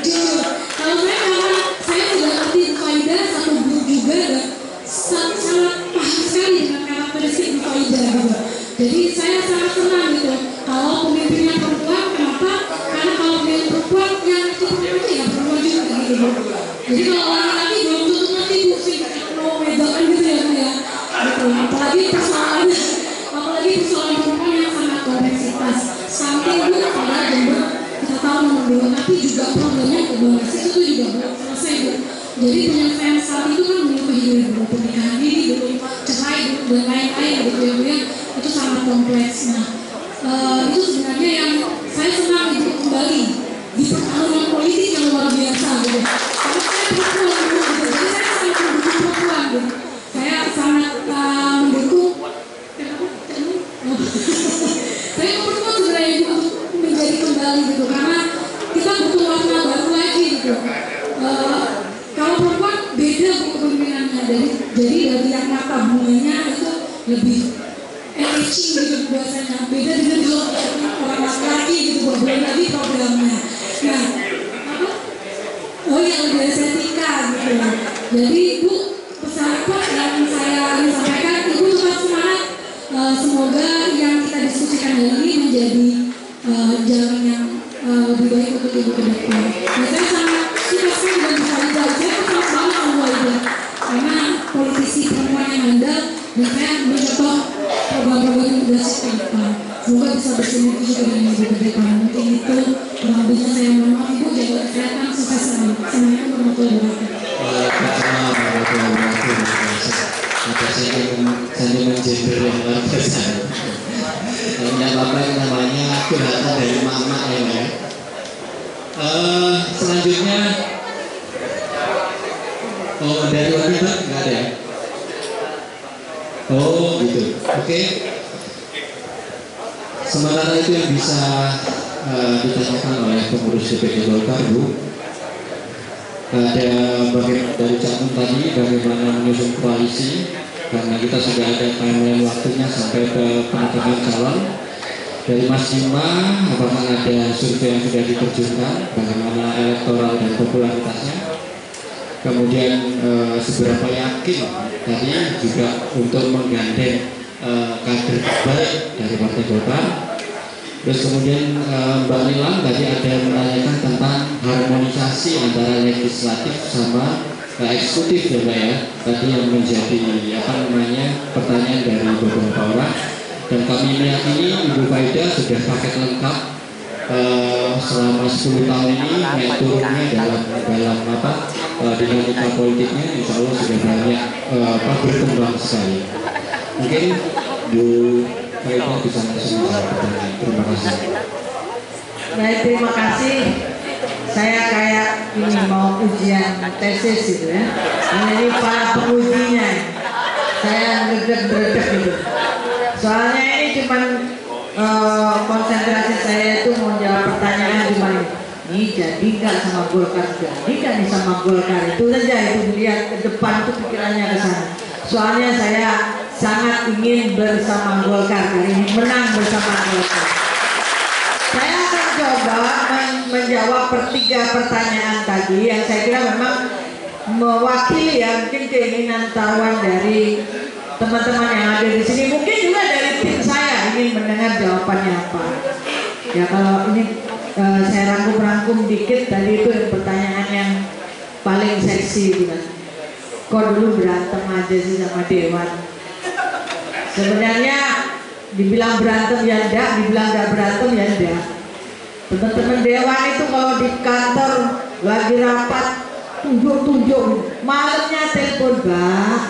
jujur. Kalau saya karena saya sudah ngerti Faida satu grup juga dan sangat paham sekali dengan karakteristik Faida gitu. Jadi saya sangat senang gitu. Kalau pemimpinnya perempuan, kenapa? Karena kalau pemimpin perempuan yang itu perempuan ya perempuan juga gitu Bu. Jadi kalau orang laki belum tentu ngerti Bu sih, kalau bedakan gitu ya Bu ya. Gitu. Apalagi persoalan perempuan yang sangat kompleksitas. Samping Bu, pada Jember kita tahu nomor 2, tapi juga problemnya kebawasan itu juga belum selesai Bu. Jadi penyelesaian saat itu kan belum kehidupan belum pernikahan dini, belum cerai, dan lain-lain gitu ya Bu ya. Itu sangat kompleks. Nah, itu sebenarnya yang saya senang itu kembali di pertarungan politik yang luar biasa gitu. Karena saya perempuan gitu, jadi saya sangat mendukung perempuan gitu. Saya sangat mendukung. Saya perempuan sebenarnya untuk menjadi kembali gitu, karena kita butuh warna baru lagi gitu. Kalau perempuan beda kepemimpinannya, jadi dari yang mata bunganya itu lebih engaging gitu biasanya, beda dengan kalau orang laki-laki gitu, belum lagi programnya. Nah, apa? Oh ya, lebih estetika gitu. Jadi Bu, pesan apa yang saya ingin sampaikan, Ibu tetap semangat. Semoga yang kita diskusikan hari ini menjadi jalan yang lebih baik untuk Ibu ke depan. Nah, saya sangat suka sekali dan Faida. Saya sangat banget sama Faida karena politisi perempuan yang handal, dan saya mencontoh program-program yang sudah saya depan. Semoga bisa bersinergi juga dengan Ibu ke depan. Mungkin itu kurang lebihnya saya mohon maaf Ibu, jaga kesehatan, sukses selalu. Assalamualaikum warahmatullahi wabarakatuh.
Waalaikumsalam warahmatullahi wabarakatuh. Ada sentimen gender yang luar biasa. Tidak apa-apa, yang namanya curhatan dari mama ya Pak ya. Selanjutnya, oh dari wanita nggak ada ya? Oh gitu, oke. Sementara itu yang bisa ditanyakan oleh pengurus DPD Golkar Bu, ada bagian dari Cakung tadi bagaimana menyusun koalisi, karena kita sudah ada timeline waktunya sampai ke penetapan calon. Dari Mas Bima, apakah ada survei yang sudah diterjunkan, bagaimana elektoral dan popularitasnya, kemudian seberapa yakin tadi juga untuk menggandeng kader terbaik dari Partai Golkar. Terus kemudian Mbak Nilam tadi ada menanyakan tentang harmonisasi antara legislatif sama eksekutif ya Mbak ya. Tadi yang menjadi apa namanya pertanyaan dari beberapa orang. Dan kami meyakini Ibu Faida sudah paket lengkap selama 10 tahun ini, mentornya dalam dinamika politiknya, insya Allah sudah banyak berkembang sekali. Mungkin Bu Faida bisa langsung bertanya. Terima kasih.
Baik, terima kasih. Saya kayak ini mau ujian tesis gitu ya. Ini para pengujinya. Saya ngedek-ngedek gitu. Soalnya ini cuman konsentrasi saya itu mau jawab pertanyaan gimana. Ini jadi nggak sama Golkar, jadi nggak nih sama Golkar, itu saja. Itu melihat ke depan tuh pikirannya ke sana. Soalnya saya sangat ingin bersama Golkar kali ini, menang bersama Golkar. Saya akan coba menjawab tiga pertanyaan tadi yang saya kira memang mewakili ya mungkin keinginan tahuan dari teman-teman yang ada di sini, mungkin juga dari tim saya ingin mendengar jawabannya apa. Ya kalau ini saya rangkum-rangkum dikit tadi itu pertanyaan yang paling seksi gitu kan. Kok dulu berantem aja sih sama Dewan? Sebenarnya dibilang berantem ya enggak, dibilang enggak berantem ya enggak. Teman-teman Dewan itu kalau di kantor lagi rapat tunjuk-tunjuk, malamnya telepon, Mbak.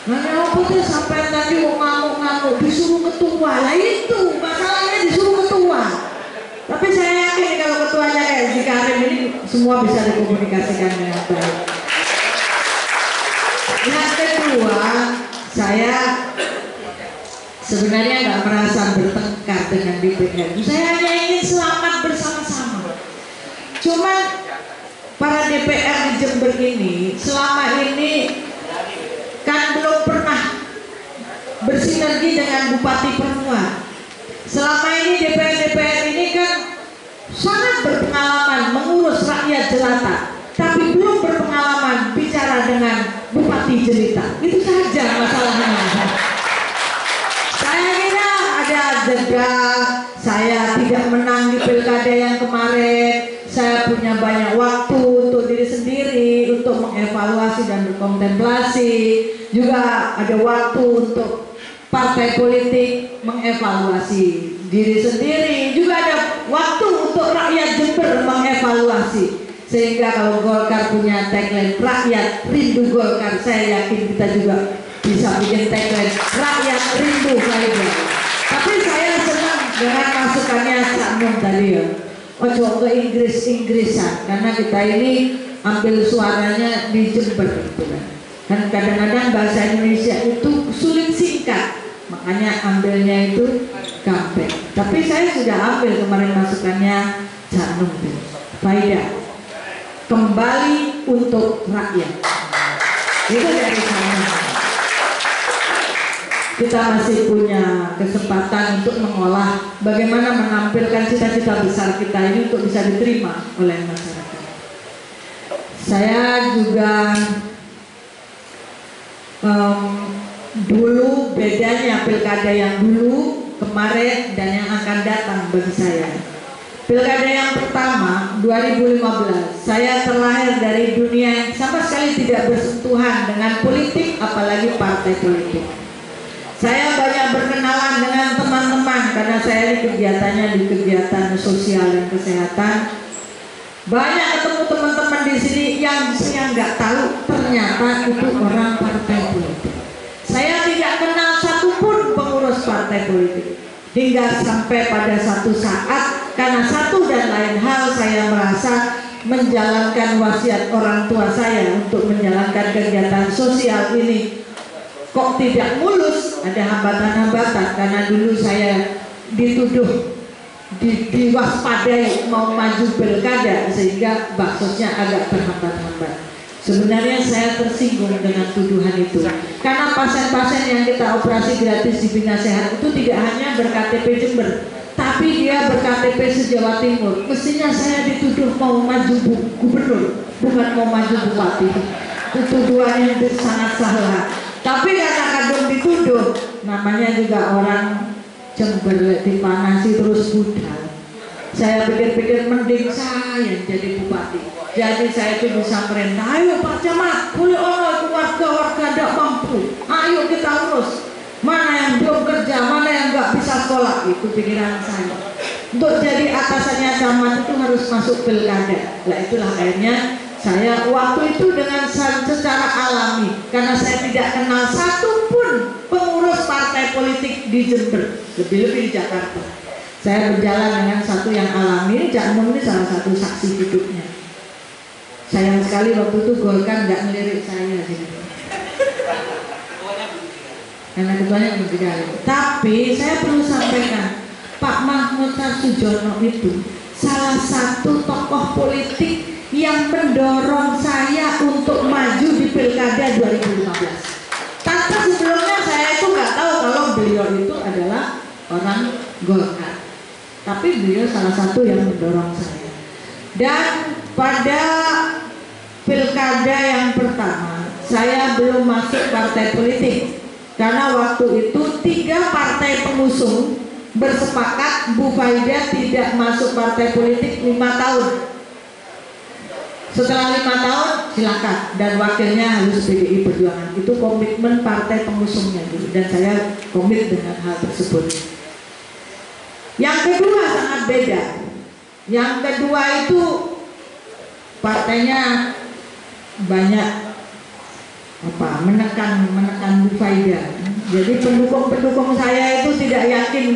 Nanya apa tuh sampai tadi mau ngamuk-ngamuk disuruh ketua. Lah itu masalahnya disuruh ketua. Tapi saya yakin kalau ketuanya kayak si Karim ini semua bisa dikomunikasikan dengan baik. Yang kedua, saya sebenarnya nggak merasa bertengkar dengan DPR. Saya hanya ingin selamat bersama-sama. Cuman para DPR di Jember ini selama ini kan belum pernah bersinergi dengan Bupati Perempuan. Selama ini DPR ini kan sangat berpengalaman mengurus rakyat jelata, tapi belum berpengalaman bicara dengan Bupati jelita. Itu saja masalahnya. Saya kira ada jeda, saya tidak menang di pilkada yang kemarin. Saya punya banyak waktu untuk diri sendiri, untuk mengevaluasi dan berkontemplasi. Juga ada waktu untuk partai politik mengevaluasi diri sendiri. Juga ada waktu untuk rakyat Jember mengevaluasi. Sehingga kalau Golkar punya tagline rakyat rindu Golkar, saya yakin kita juga bisa bikin tagline rakyat rindu Faida. Tapi saya senang dengan masukannya Cak Nun tadi ya. Ojo ke Inggris-Inggrisan, karena kita ini ambil suaranya di Jember gitu kan. Dan kadang-kadang bahasa Indonesia itu sulit singkat, makanya ambilnya itu gampang. Tapi saya sudah ambil kemarin masukannya Cak Nun. Faida, kembali untuk rakyat. Itu dari sana. Kita masih punya kesempatan untuk mengolah bagaimana menampilkan cita-cita besar kita ini untuk bisa diterima oleh masyarakat. Saya juga dulu bedanya pilkada yang dulu, kemarin dan yang akan datang bagi saya. Pilkada yang pertama 2015, saya terlahir dari dunia yang sama sekali tidak bersentuhan dengan politik, apalagi partai politik. Saya banyak berkenalan dengan teman-teman karena saya kegiatannya di kegiatan sosial dan kesehatan. Banyak ketemu teman-teman di sini yang saya nggak tahu ternyata itu orang partai politik. Saya tidak kenal satupun pengurus partai politik. Hingga sampai pada satu saat karena satu dan lain hal saya merasa menjalankan wasiat orang tua saya untuk menjalankan kegiatan sosial ini kok tidak mulus, ada hambatan-hambatan karena dulu saya dituduh diwaspadai mau maju pilkada sehingga baksosnya agak berhambat-hambat. Sebenarnya saya tersinggung dengan tuduhan itu karena pasien-pasien yang kita operasi gratis di Bina Sehat itu tidak hanya ber-KTP Jember, tapi dia ber-KTP se-Jawa Timur. Mestinya saya dituduh mau maju gubernur, bukan mau maju bupati. Itu tuduhan yang sangat salah. Tapi karena kadung dituduh, namanya juga orang Jember dipanasi terus budal. Saya pikir-pikir mending saya jadi bupati. Jadi saya itu bisa merintah, ayo Pak Camat, boleh orang warga tidak mampu, ayo kita urus. mana yang belum kerja, mana yang nggak bisa sekolah. Itu pikiran saya. Untuk jadi atasannya camat itu harus masuk pilkada. Nah itulah akhirnya saya waktu itu dengan secara alami, karena saya tidak kenal satupun pengurus partai politik di Jember, lebih-lebih di Jakarta. Saya berjalan dengan satu yang alami. Cak Nun ini salah satu saksi hidupnya. Sayang sekali waktu itu Golkar nggak melirik saya gitu. Karena ketuanya berbeda. Tapi saya perlu sampaikan, Pak Mahmud Sujono itu salah satu tokoh politik yang mendorong saya untuk maju di Pilkada 2015. Tanpa sebelumnya saya itu nggak tahu kalau beliau itu adalah orang Golkar. Tapi beliau salah satu yang mendorong saya. Dan pada Pilkada yang pertama, saya belum masuk partai politik. Karena waktu itu 3 partai pengusung bersepakat Bu Faida tidak masuk partai politik 5 tahun. Setelah 5 tahun silakan, dan wakilnya harus PDI Perjuangan. Itu komitmen partai pengusungnya dulu, dan saya komit dengan hal tersebut. Yang kedua sangat beda. Yang kedua itu partainya banyak menekan Bu Faida. Jadi pendukung saya itu tidak yakin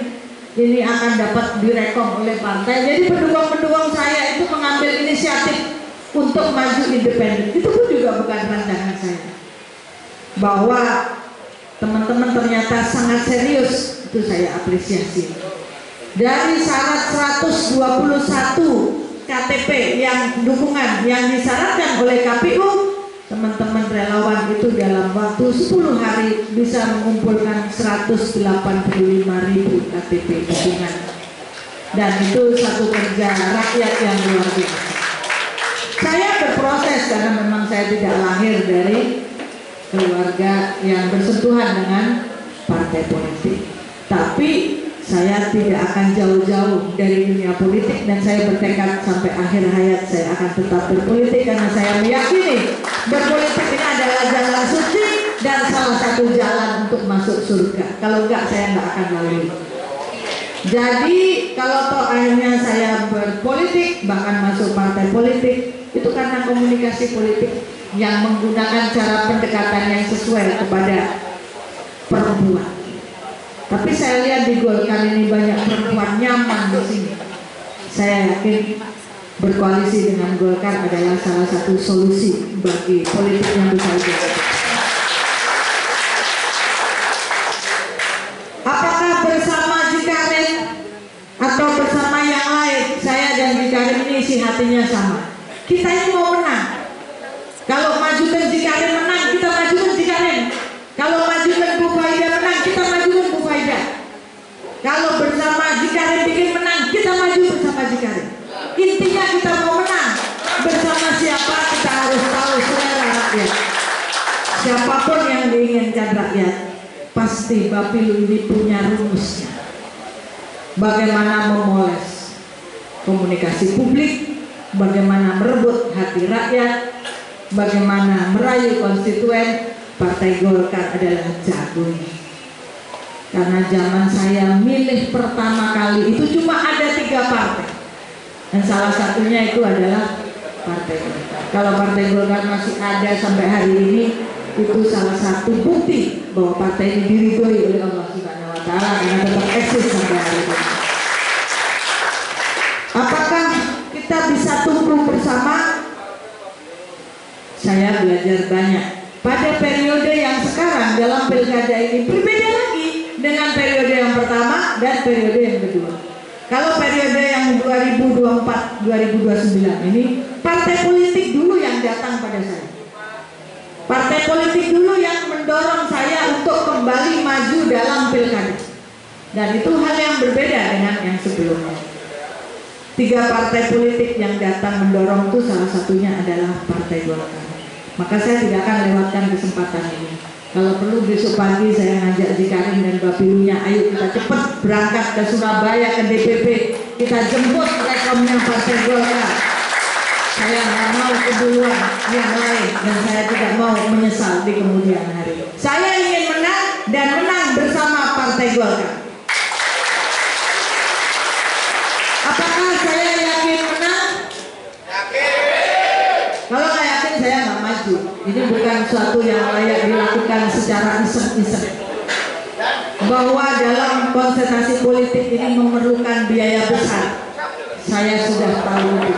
ini akan dapat direkom oleh partai. Jadi pendukung saya itu mengambil inisiatif untuk maju independen. Itu pun juga bukan rancangan saya. Bahwa teman-teman ternyata sangat serius, itu saya apresiasi. Dari syarat 121 KTP yang dukungan yang disyaratkan oleh KPU, teman-teman relawan itu dalam waktu 10 hari bisa mengumpulkan 185.000 KTP dukungan. Dan itu satu kerja rakyat yang luar biasa. Saya berproses karena memang saya tidak lahir dari keluarga yang bersentuhan dengan partai politik. Tapi saya tidak akan jauh-jauh dari dunia politik, dan saya bertekad sampai akhir hayat saya akan tetap berpolitik, karena saya meyakini berpolitik ini adalah jalan suci dan salah satu jalan untuk masuk surga. Kalau enggak, saya enggak akan lalui. Jadi kalau toh akhirnya saya berpolitik, bahkan masuk partai politik, itu karena komunikasi politik yang menggunakan cara pendekatan yang sesuai kepada perempuan. Tapi saya lihat di Golkar ini banyak perempuan nyaman di sini. Saya yakin berkoalisi dengan Golkar adalah salah satu solusi bagi politik yang bisa dilakukan. Apakah bersama Jikarin atau bersama yang lain, saya dan Jikarin ini isi hatinya sama. Kita ini mau menang. Kalau majukan Jikarin menang, kita majukan Jikarin. Kalau majukan Bu Faida menang, kita majukan Bu Faida. Kalau bersama Jikarin bikin menang, kita maju bersama Jikarin. Intinya kita mau menang. Bersama siapa kita harus tahu selera rakyat. Siapapun yang diinginkan rakyat, pasti Bapilu ini punya rumusnya. Bagaimana memoles komunikasi publik, bagaimana merebut hati rakyat, bagaimana merayu konstituen. Partai Golkar adalah jagonya. Karena zaman saya milih pertama kali itu cuma ada 3 partai, dan salah satunya itu adalah Partai Golkar. Kalau Partai Golkar masih ada sampai hari ini, itu salah satu bukti bahwa partai ini diridhoi oleh Allah Subhanahu wa Ta'ala, karena tetap eksis sampai hari ini. Apakah kita bisa tumbuh bersama? Saya belajar banyak. Pada periode yang sekarang dalam pilkada ini berbeda lagi dengan periode yang pertama dan periode yang kedua. Kalau periode yang 2024-2029 ini, partai politik dulu yang datang pada saya. Partai politik dulu yang mendorong saya untuk kembali maju dalam pilkada. Dan itu hal yang berbeda dengan yang sebelumnya. 3 partai politik yang datang mendorong itu salah satunya adalah Partai Golkar. Maka saya tidak akan lewatkan kesempatan ini. Kalau perlu besok pagi saya ngajak Jikarin dan Bapilunya, ayo kita cepat berangkat ke Surabaya, ke DPP, kita jemput rekomnya Partai Golkar. Saya nggak mau keduluan yang lain, dan saya tidak mau menyesal di kemudian hari. Saya ingin menang, dan menang bersama Partai Golkar. Apakah saya yakin menang? Kalau nggak yakin saya nggak maju. Ini bukan suatu yang layak dilakukan secara iseng-iseng. Bahwa dalam konsentrasi politik ini memerlukan biaya besar. Saya sudah tahu itu.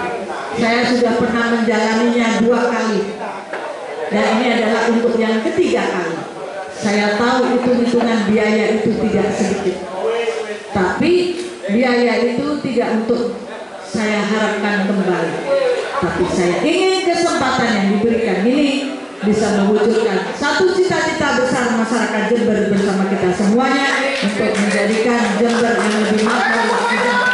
Saya sudah pernah menjalaninya 2 kali. Dan ini adalah untuk yang ketiga kali. Saya tahu hitung-hitungan biaya itu tidak sedikit. Tapi biaya itu tidak untuk saya harapkan kembali. Tapi saya ingin kesempatan yang diberikan ini bisa mewujudkan satu cita-cita besar masyarakat Jember bersama kita semuanya untuk menjadikan Jember yang lebih makmur waktu depan.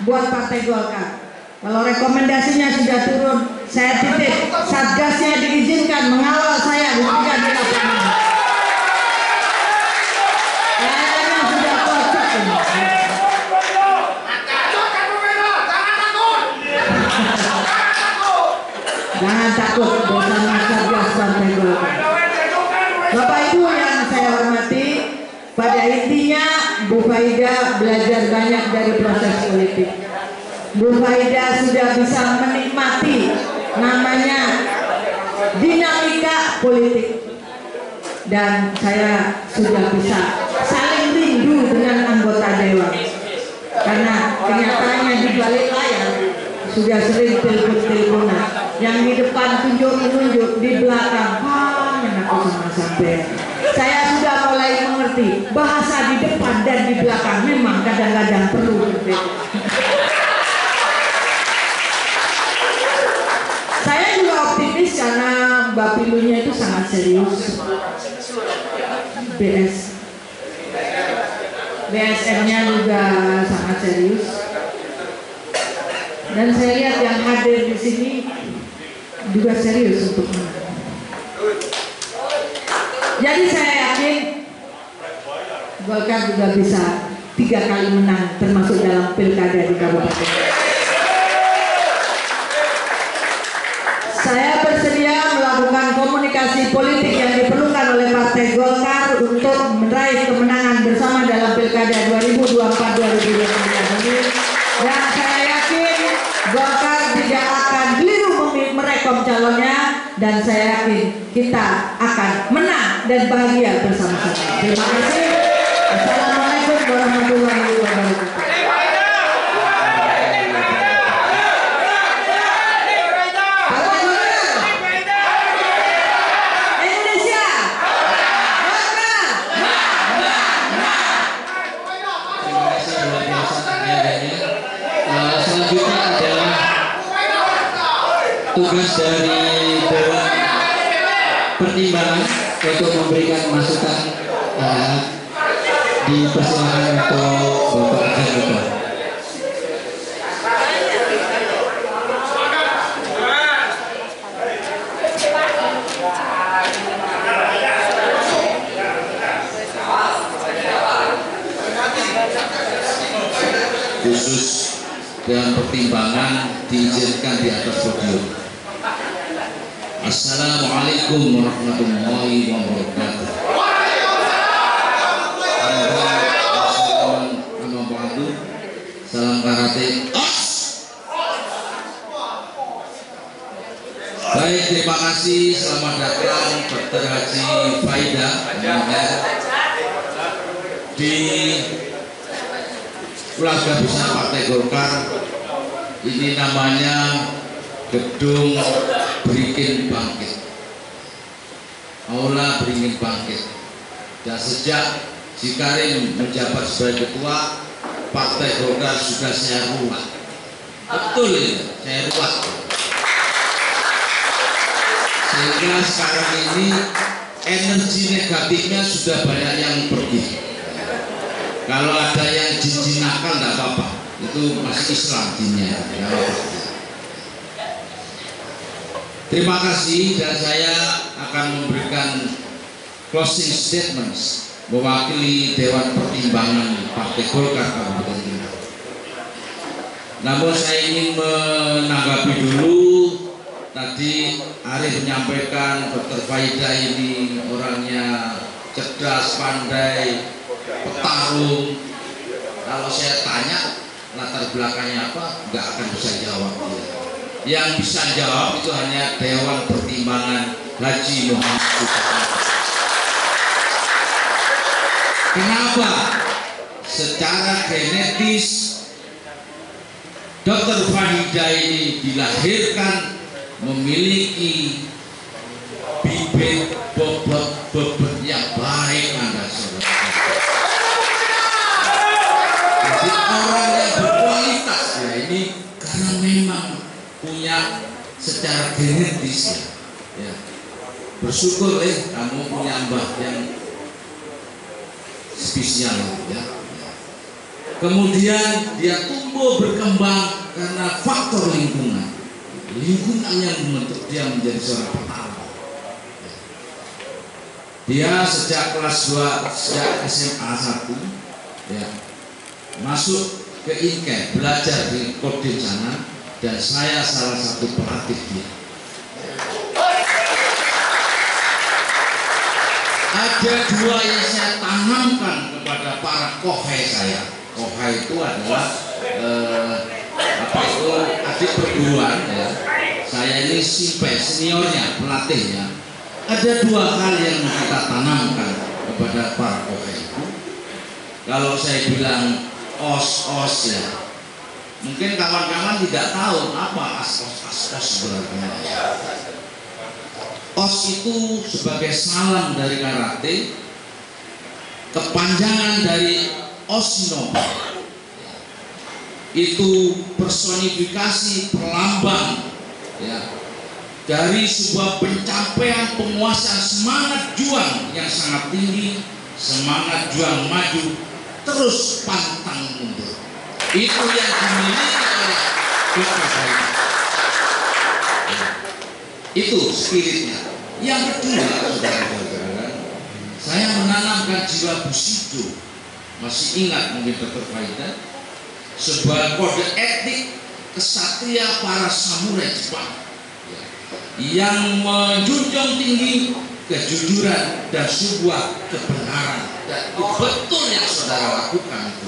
Buat Partai Golkar, kalau rekomendasinya sudah turun, saya titip satgasnya diizinkan mengawal saya ketika di lapangan. Kayaknya sudah cocok ini. Jangan takut bersama satgas Partai Golkar. Bapak Ibu yang saya hormati, pada intinya Bu Faida belajar banyak dari proses politik. Bu Faida sudah bisa menikmati namanya dinamika politik. Dan saya sudah bisa saling rindu dengan anggota dewan. Karena kenyataannya di balik layar sudah sering telepon-teleponan. Yang di depan tunjuk-tunjuk, di belakang yang aku sama sampai. Saya sudah mulai mengerti bahasa di depan dan di belakang memang kadang-kadang perlu berbeda. Saya juga optimis karena Bapilunya itu sangat serius. BSN-nya juga sangat serius. Dan saya lihat yang hadir di sini juga serius untuk menang. Jadi saya yakin Golkar juga bisa 3 kali menang, termasuk dalam pilkada di Kabupaten. Saya bersedia melakukan komunikasi politik yang diperlukan oleh Partai Golkar untuk meraih kemenangan bersama dalam pilkada 2024-2029. Dan saya yakin Golkar tidak akan keliru merekom calonnya, dan saya yakin kita akan menang dan bahagia bersama-sama. Terima kasih. Assalamualaikum warahmatullahi wabarakatuh.
Tugas dari Dewan Pertimbangan untuk memberikan masukan di persidangan untuk Bapak Jendral. Khusus Dewan Pertimbangan diizinkan di atas podium. Assalamualaikum warahmatullahi wabarakatuh. Salam karate. Baik, terima kasih. Selamat datang Dr. Haji Faida di keluarga besar Partai Golkar. Ini namanya Gedung Beringin Bangkit, Aula Beringin Bangkit. Dan sejak Jikarim menjabat sebagai ketua Partai Golkar sudah saya ruat. Betul ya, saya ruat. Sehingga sekarang ini energi negatifnya sudah banyak yang pergi. Kalau ada yang jin nakal tidak apa-apa, itu masih Islam jinnya. Terima kasih, dan saya akan memberikan closing statements mewakili Dewan Pertimbangan Partai Golkar Kabupaten Jember. Namun saya ingin menanggapi dulu
tadi Arif menyampaikan Dr. Faida ini orangnya cerdas, pandai, petarung. Kalau saya tanya latar belakangnya apa, nggak akan bisa jawab dia. Yang bisa jawab itu hanya Dewan Pertimbangan Haji Muhammad Yusuf. Kenapa? Secara genetis Dr. Fahida ini dilahirkan memiliki bibit bobot yang baik, Anda saudara. Jadi orang yang berkualitas ya ini karena memang punya secara genetis ya. Bersyukur kamu punya mbah yang spesial ya. Kemudian dia tumbuh berkembang karena faktor lingkungan. Lingkungan yang membentuk dia menjadi seorang petarung. Dia sejak kelas 2, sejak SMA 1 ya, masuk ke Inke, belajar di Kodim sana, dan saya salah satu pelatih dia. Ada dua yang saya tanamkan kepada para kohai saya. Kohai itu adalah adik perguruan ya. Saya ini seniornya, pelatihnya. Ada dua hal yang kita tanamkan kepada para kohai itu. Kalau saya bilang os ya, mungkin kawan-kawan tidak tahu apa os sebenarnya. Os itu sebagai salam dari karate, kepanjangan dari Oshinobu. Itu personifikasi pelambang ya, dari sebuah pencapaian penguasaan semangat juang yang sangat tinggi, semangat juang maju, terus pantang mundur. Itu yang dimiliki oleh Dr. Faida. Itu spiritnya. Yang kedua, saudara-saudara, saya menanamkan jiwa Bushido. Masih ingat mungkin Dr. Faida, sebuah kode etik kesatria para samurai Jepang yang menjunjung tinggi kejujuran dan sebuah kebenaran, dan itu betul yang saudara lakukan itu.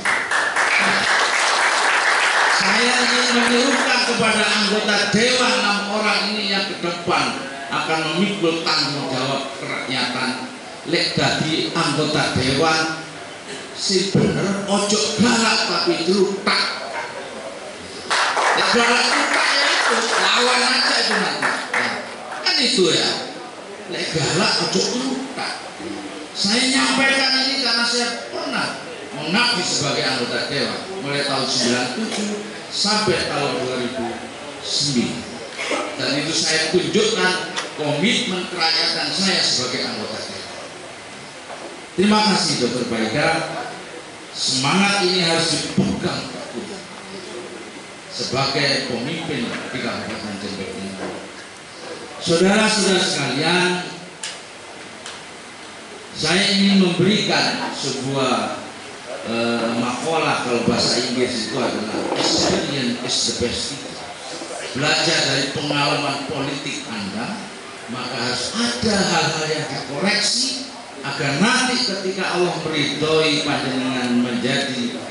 Saya ingin menyerukan kepada anggota dewan 6 orang ini yang ke depan akan memikul tanggung jawab kerakyatan. Lek dadi anggota dewan si bener ojo galak tapi celutak. Galak celutak ya itu lawan aja itu nanti. Kan itu ya. Lek galak ojo celutak. Saya nyampaikan ini karena saya pernah mengabdi sebagai anggota dewan mulai tahun 97 sampai tahun 2009. Dan itu saya tunjukkan komitmen kerakyatan saya sebagai anggota dewan. Terima kasih Dr. Faida. Semangat ini harus dipegang teguh sebagai pemimpin di Kabupaten Jember ini. Saudara-saudara sekalian, saya ingin memberikan sebuah makalah, kalau bahasa Inggris itu adalah experience is the best teacher. Belajar dari pengalaman politik Anda, maka harus ada hal-hal yang dikoreksi agar nanti ketika Allah meridhoi panjenengan menjadi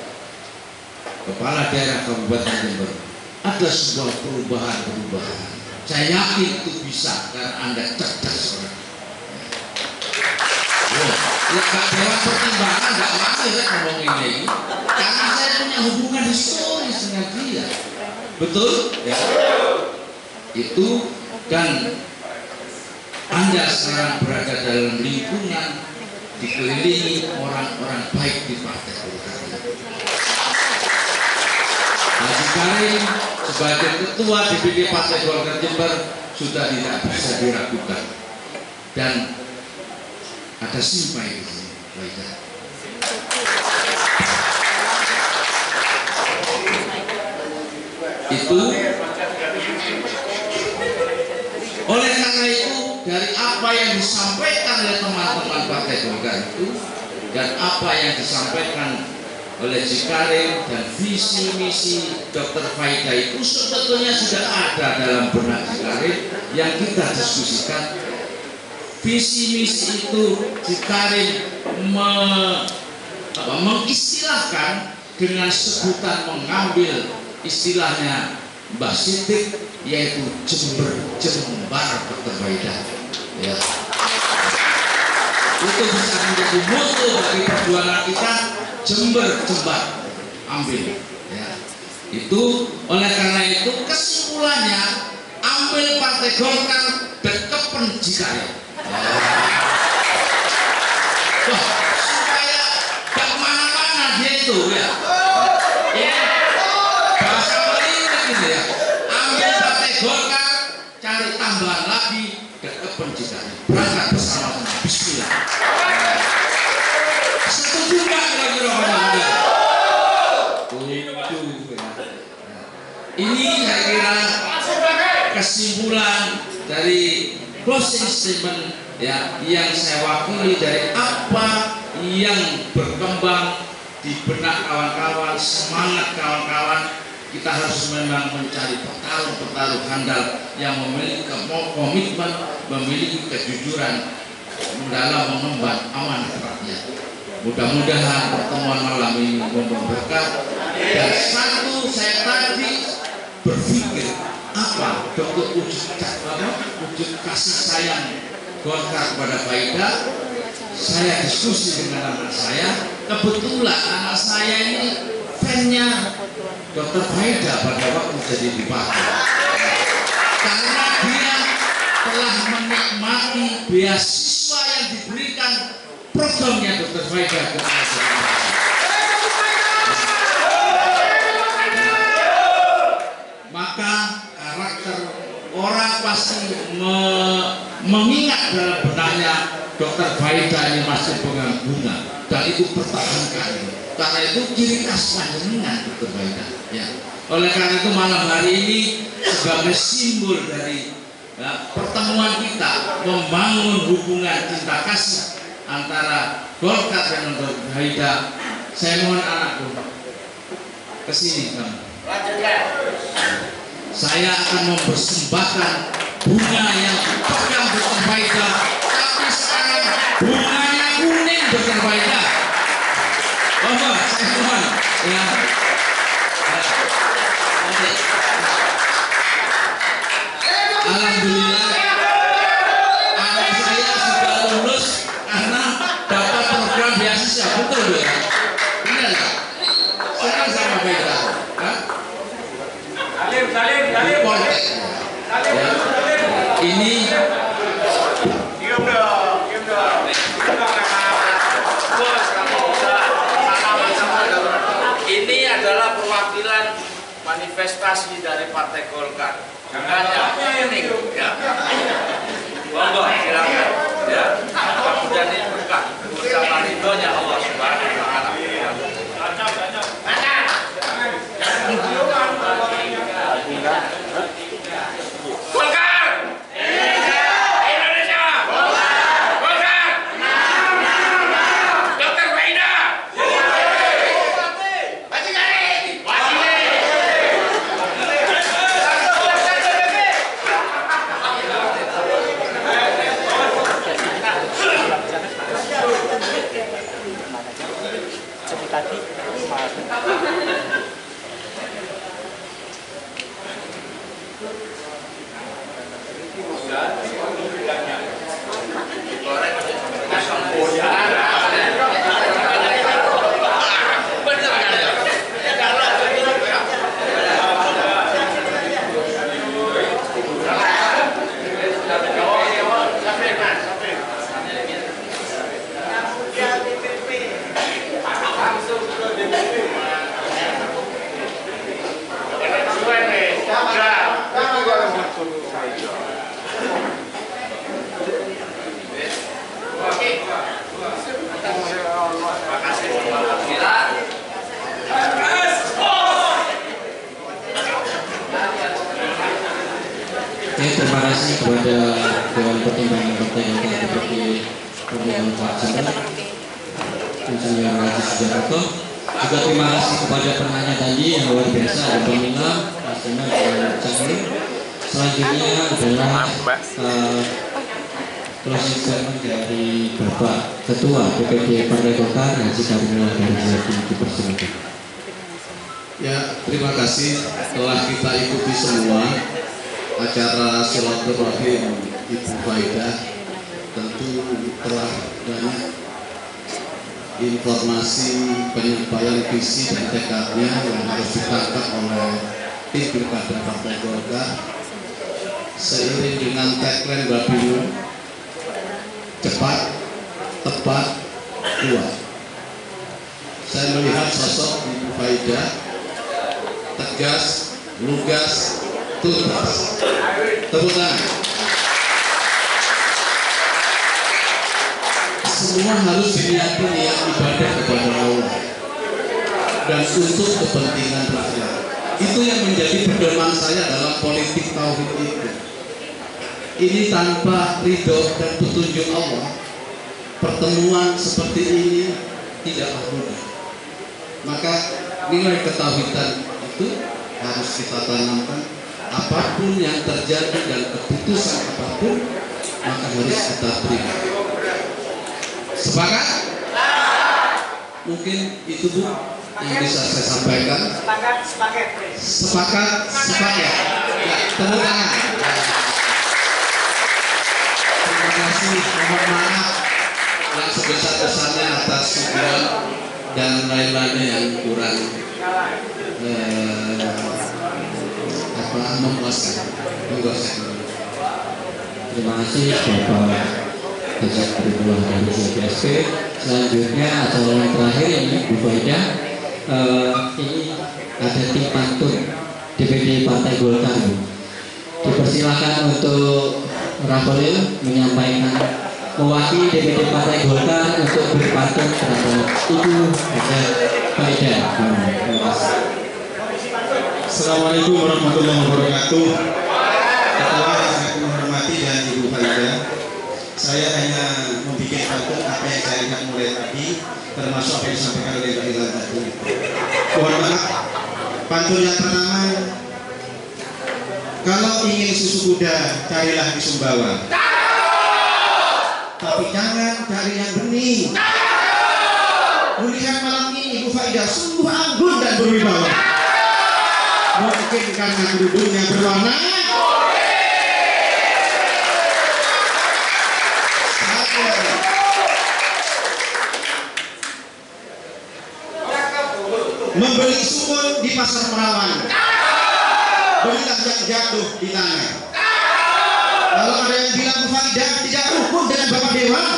kepala daerah Kabupaten Jember, ada sebuah perubahan-perubahan. Saya yakin itu bisa karena Anda cerdas. Lekat Dewan Pertimbangan nggak masih ngomong ini, karena saya punya hubungan historis dengan dia. Betul? Ya. Itu, dan Anda sekarang berada dalam lingkungan dikelilingi orang-orang baik di Partai Golkar. Haji Karim sebagai ketua DPD Partai Golkar Jember sudah tidak bisa diragukan, dan ada simpai di sini. Itu oleh karena itu, dari apa yang disampaikan oleh teman-teman Partai Golkar itu dan apa yang disampaikan oleh Jikarim dan visi misi Dr. Faida itu sebetulnya sudah ada dalam benak Jikarim yang kita diskusikan. Visi misi itu Jikarim mengistilahkan dengan sebutan, mengambil istilahnya Mbak Sitik, yaitu jembar Dr. Faida. Ya. Itu bisa menjadi mutu bagi perjuangan kita, jembar ambil. Ya. Itu oleh karena itu kesimpulannya, ambil Partai Golkar dekepen Jikarim. Wah, supaya gak kemana-mana dia itu ya. Bahasa politik gitu ya. Ambil Partai Golkar, cari tambahan lagi, dekepen Jikarim. Berangkat bersama-sama. Bismillah. Setuju nggak kira-kira? Ini saya kira kesimpulan dari closing statement ya, yang saya wakili dari apa yang berkembang di benak kawan-kawan, semangat kawan-kawan. Kita harus memang mencari petarung-petarung handal yang memiliki komitmen, memiliki kejujuran dalam mengemban amanah rakyat. Mudah-mudahan pertemuan malam ini membawa berkah. Dan satu, saya tadi berpikir apa bentuk wujud kasih sayang Golkar kepada Faida. Saya diskusi dengan anak saya. Kebetulan anak saya ini fan-nya Dr. Faida pada waktu jadi bupati, karena dia telah menikmati beasiswa yang diberikan programnya Dr. Faida ke maka karakter orang pasti mengingat dalam benaknya Dr. Faida ini masih pegang bunga, dan itu pertahankan, karena itu ciri khas panjenengan Dr. Faida ya. Oleh karena itu malam hari ini sebagai simbol dari pertemuan kita membangun hubungan cinta kasih antara Golkar dan Dr. Faida, saya mohon anakku kesini kamu. Saya akan mempersembahkan bunga yang dipegang Dr. Faida, tapi sekarang bunganya kuning Dr. Faida. Bapak, saya mohon ya. Alhamdulillah anak saya sudah lulus karena dapat program beasiswa, betul ya? Benar ya? Sekarang sama Faida. Ini
adalah perwakilan manifestasi dari Partai Golkar. Hanya ini ya. Monggo silakan ya. Kemudian ini berkah bersama ridhonya Allah Subhanahu wa taala. Golkar! Indonesia! Golkar! Dr. Faida!
Terima kasih kepada Dewan Pertimbangan Partai Golkar seperti Pemilihan Pak Jenderal Insinyur Haji Sujarto. Juga terima kasih kepada penanya tadi yang luar biasa, ada Bang Ilham, Mas Imam, dan Cahil. Selanjutnya adalah closing statement dari Bapak Ketua DPD Partai Golkar Haji Karimullah dari Jati, dipersilakan.
Ya, terima kasih telah kita ikuti semua acara silaturahim Ibu Faidah. Tentu telah banyak informasi penyampaian visi dan tekadnya yang harus ditangkap oleh tim pilkada Partai Golkar seiring dengan tagline Bapilu, cepat, tepat, kuat. Saya melihat sosok Ibu Faidah tegas, lugas, tuntas. Tepuk tangan. Semua harus diniati niat ibadah kepada Allah dan untuk kepentingan rakyat. Itu yang menjadi pedoman saya dalam politik tauhid itu. Ini tanpa ridho dan petunjuk Allah, pertemuan seperti ini tidaklah mudah. Maka nilai ketauhidan itu harus kita tanamkan. Apapun yang terjadi dan keputusan apapun, maka harus kita terima. Sepakat? Mungkin itu Bu yang bisa saya sampaikan. Sepakat. Ya, tepuk tangan. Terima kasih, mohon maaf yang sebesar-besarnya atas suguhan dan lain-lainnya yang kurang memuaskan.
Terima kasih Bapak Haji Karimullah dari JPSP. Selanjutnya acara yang terakhir ini Bu Faidah, ini ada tim pantun DPD Partai Golkar. Dipersilakan untuk Raholil menyampaikan mewakili DPD Partai Golkar untuk berpantun terhadap Ibu Haji Faidah. Terima kasih.
Assalamualaikum warahmatullahi wabarakatuh. Ketua yang saya menghormati dan Ibu Faidah, saya hanya membuat pantun apa yang saya lihat mulai tadi, termasuk apa yang disampaikan oleh Pak Ilham tadi. Mohon maaf, pantun yang pertama, kalau ingin susu kuda, carilah di Sumbawa. Tapi jangan cari yang bening. Melihat malam ini Ibu Faidah sungguh anggun dan berwibawa. Mungkin karena kerudungnya berwarna membeli sumur di pasar Merawan, belilah yang jatuh di tanah. Kalau ada yang bilang Bu Faidah tidak rukun dengan Bapak Dewan,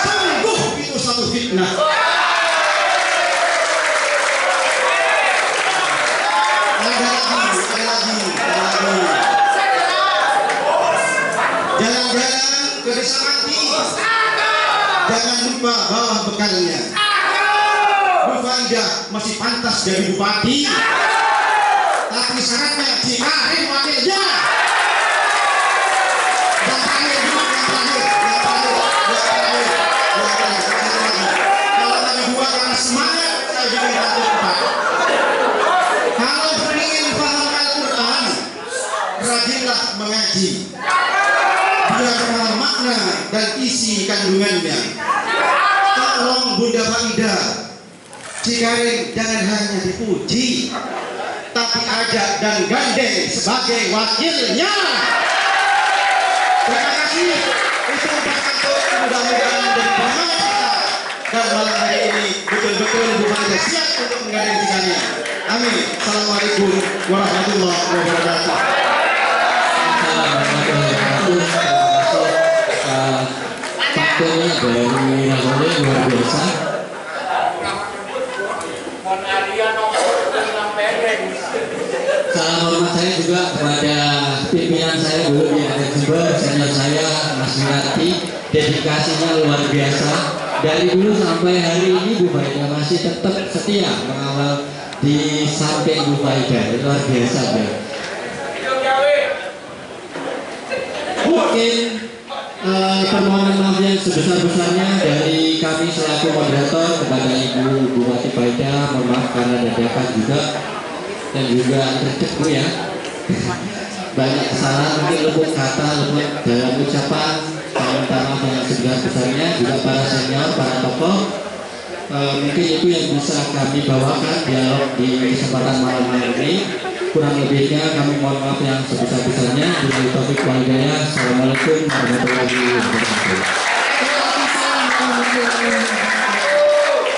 sungguh itu satu fitnah. Jalan-jalan ke desa mati, jangan lupa bawa bekalnya. Bu Faidah masih pantas jadi bupati, tapi syaratnya Cikarim wakilnya. Yang terakhir. Kalau tadi dua karena semangat, saya bikin satu empat. Kalau ingin paham Al-Quran, rajinlah mengaji. Biar paham makna dan isi kandungannya. Tolong Bunda Faidah, Cikarim jangan hanya dipuji, tapi ajak dan gandeng sebagai wakilnya. Terima kasih. Itu untuk mudah-mudahan dan bermanfaat kita. Dan malam hari ini betul-betul Bu Faidah siap untuk menggandeng Cikarim. Amin. Assalamualaikum warahmatullahi wabarakatuh.
Faktornya dari Raholil luar biasa. Salam hormat saya juga kepada pimpinan saya dulu di Jember, senior saya Mas Mirati, dedikasinya luar biasa. Dari dulu sampai hari ini Bu Faidah masih tetap setia mengawal di samping Bu Faidah, luar biasa ya. Mungkin permohonan maaf yang sebesar-besarnya dari kami selaku moderator kepada Ibu Bupati Faidah. Faida, mohon maaf karena dadakan juga dan juga tercek ya. Banyak kesalahan, mungkin luput kata, luput dalam ucapan. Saya minta maaf yang sebesar-besarnya. Juga para senior, para tokoh, mungkin itu yang bisa kami bawakan dialog di kesempatan malam hari ini. Kurang lebihnya kami mohon maaf yang sebesar-besarnya. Billahi taufiq wal hidayah. Assalamualaikum warahmatullahi wabarakatuh.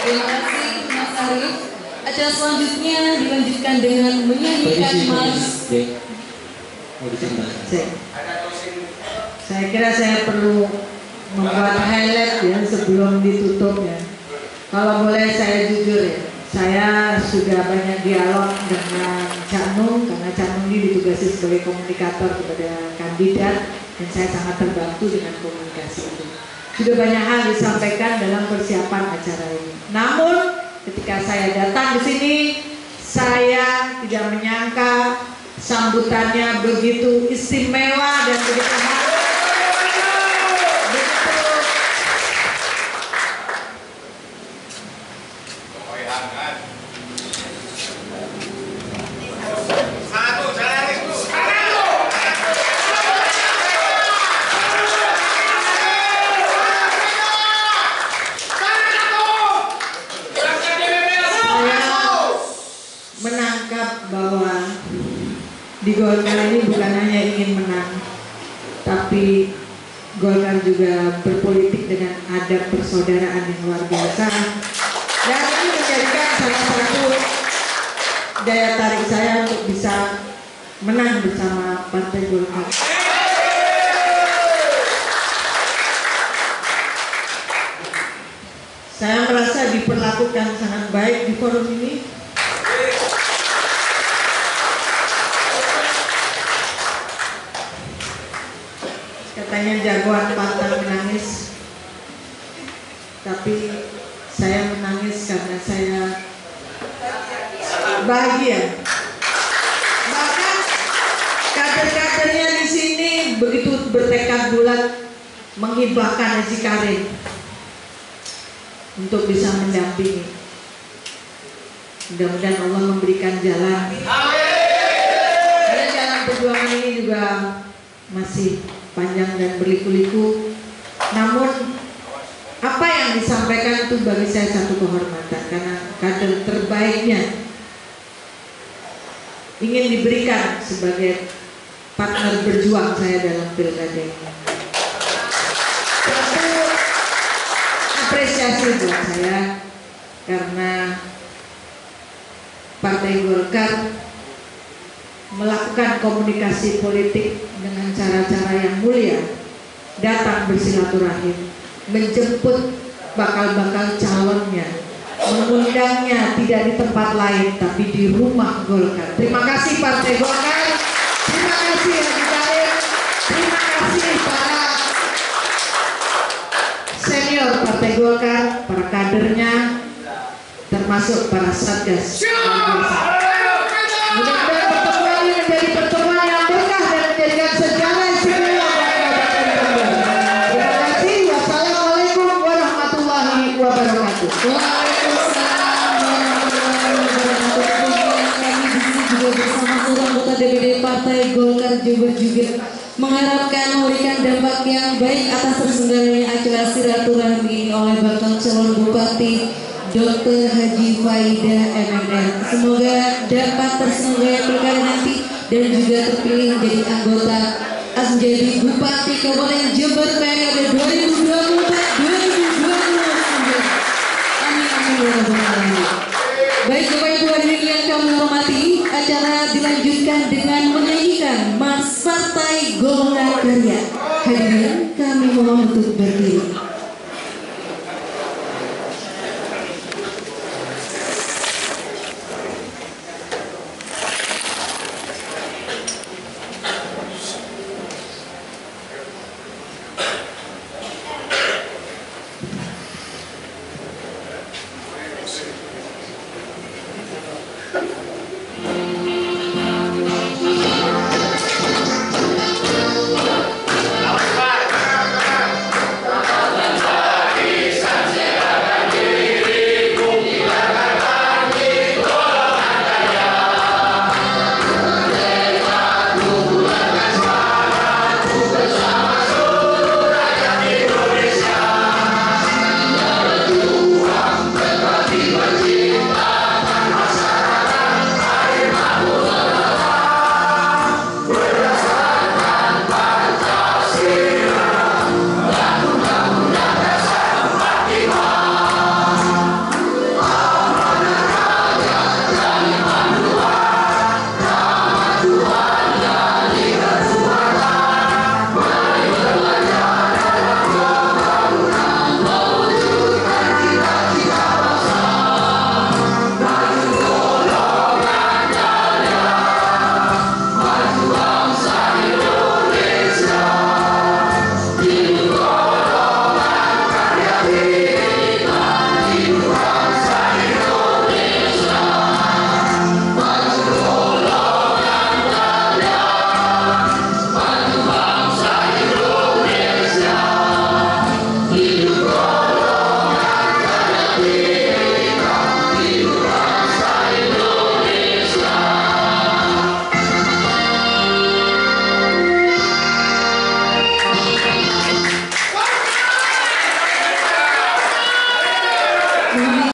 Terima kasih Mas Arif. Acara selanjutnya dilanjutkan dengan menyanyikan Mas.
Saya kira saya perlu membuat highlight ya sebelum ditutup ya. Kalau boleh saya jujur ya, saya sudah banyak dialog dengan Cak Nung karena Cak Nung ini ditugasi sebagai komunikator kepada kandidat dan saya sangat terbantu dengan komunikasi itu. Sudah banyak hal disampaikan dalam persiapan acara ini. Namun ketika saya datang di sini, saya tidak menyangka sambutannya begitu istimewa dan begitu hangat. Di Golkar ini bukan hanya ingin menang, tapi Golkar juga berpolitik dengan adab persaudaraan yang luar biasa. Dan ini menjadikan salah satu daya tarik saya untuk bisa menang bersama Partai Golkar. Saya merasa diperlakukan sangat baik di forum ini. Katanya jagoan pantang menangis, tapi saya menangis karena saya bahagia. Bahkan kader-kadernya di sini begitu bertekad bulat menghibahkan Haji Karim untuk bisa mendampingi. Mudah-mudahan Allah memberikan jalan. Karena jalan perjuangan ini juga masih panjang dan berliku-liku. Namun apa yang disampaikan itu bagi saya satu kehormatan karena kader terbaiknya ingin diberikan sebagai partner berjuang saya dalam pilkada ini. Tentu apresiasi buat saya karena Partai Golkar melakukan komunikasi politik dengan cara-cara yang mulia, datang bersilaturahim, menjemput bakal-bakal calonnya, mengundangnya tidak di tempat lain tapi di rumah Golkar. Terima kasih Partai Golkar, terima kasih Haji Karim, terima kasih para senior Partai Golkar, para kadernya, termasuk para satgas. Mudah-mudahan pertemuan ini menjadi pertemuan yang berkah dan menjadikan sejarah istimewa. Terima kasih. Wassalamualaikum warahmatullahi wabarakatuh.
Waalaikumsalam warahmatullahi wabarakatuh. Kami di sini juga bersama seluruh anggota DPD Partai Golkar Jember juga mengharapkan memberikan dampak yang baik atas terselenggaranya acara silaturahmi ini oleh bakal calon Bupati Dr. Haji Faida MMR. Semoga dapat terselenggara pilkada nanti dan juga terpilih menjadi anggota menjadi Bupati Kabupaten Jember periode 2024-2029. Amin amin ya rabbal alamin. Baik Bapak Ibu hadirin yang kami hormati, acara dilanjutkan dengan menyanyikan Mars Partai Golkar Karya. Hadirin kami mohon untuk berdiri.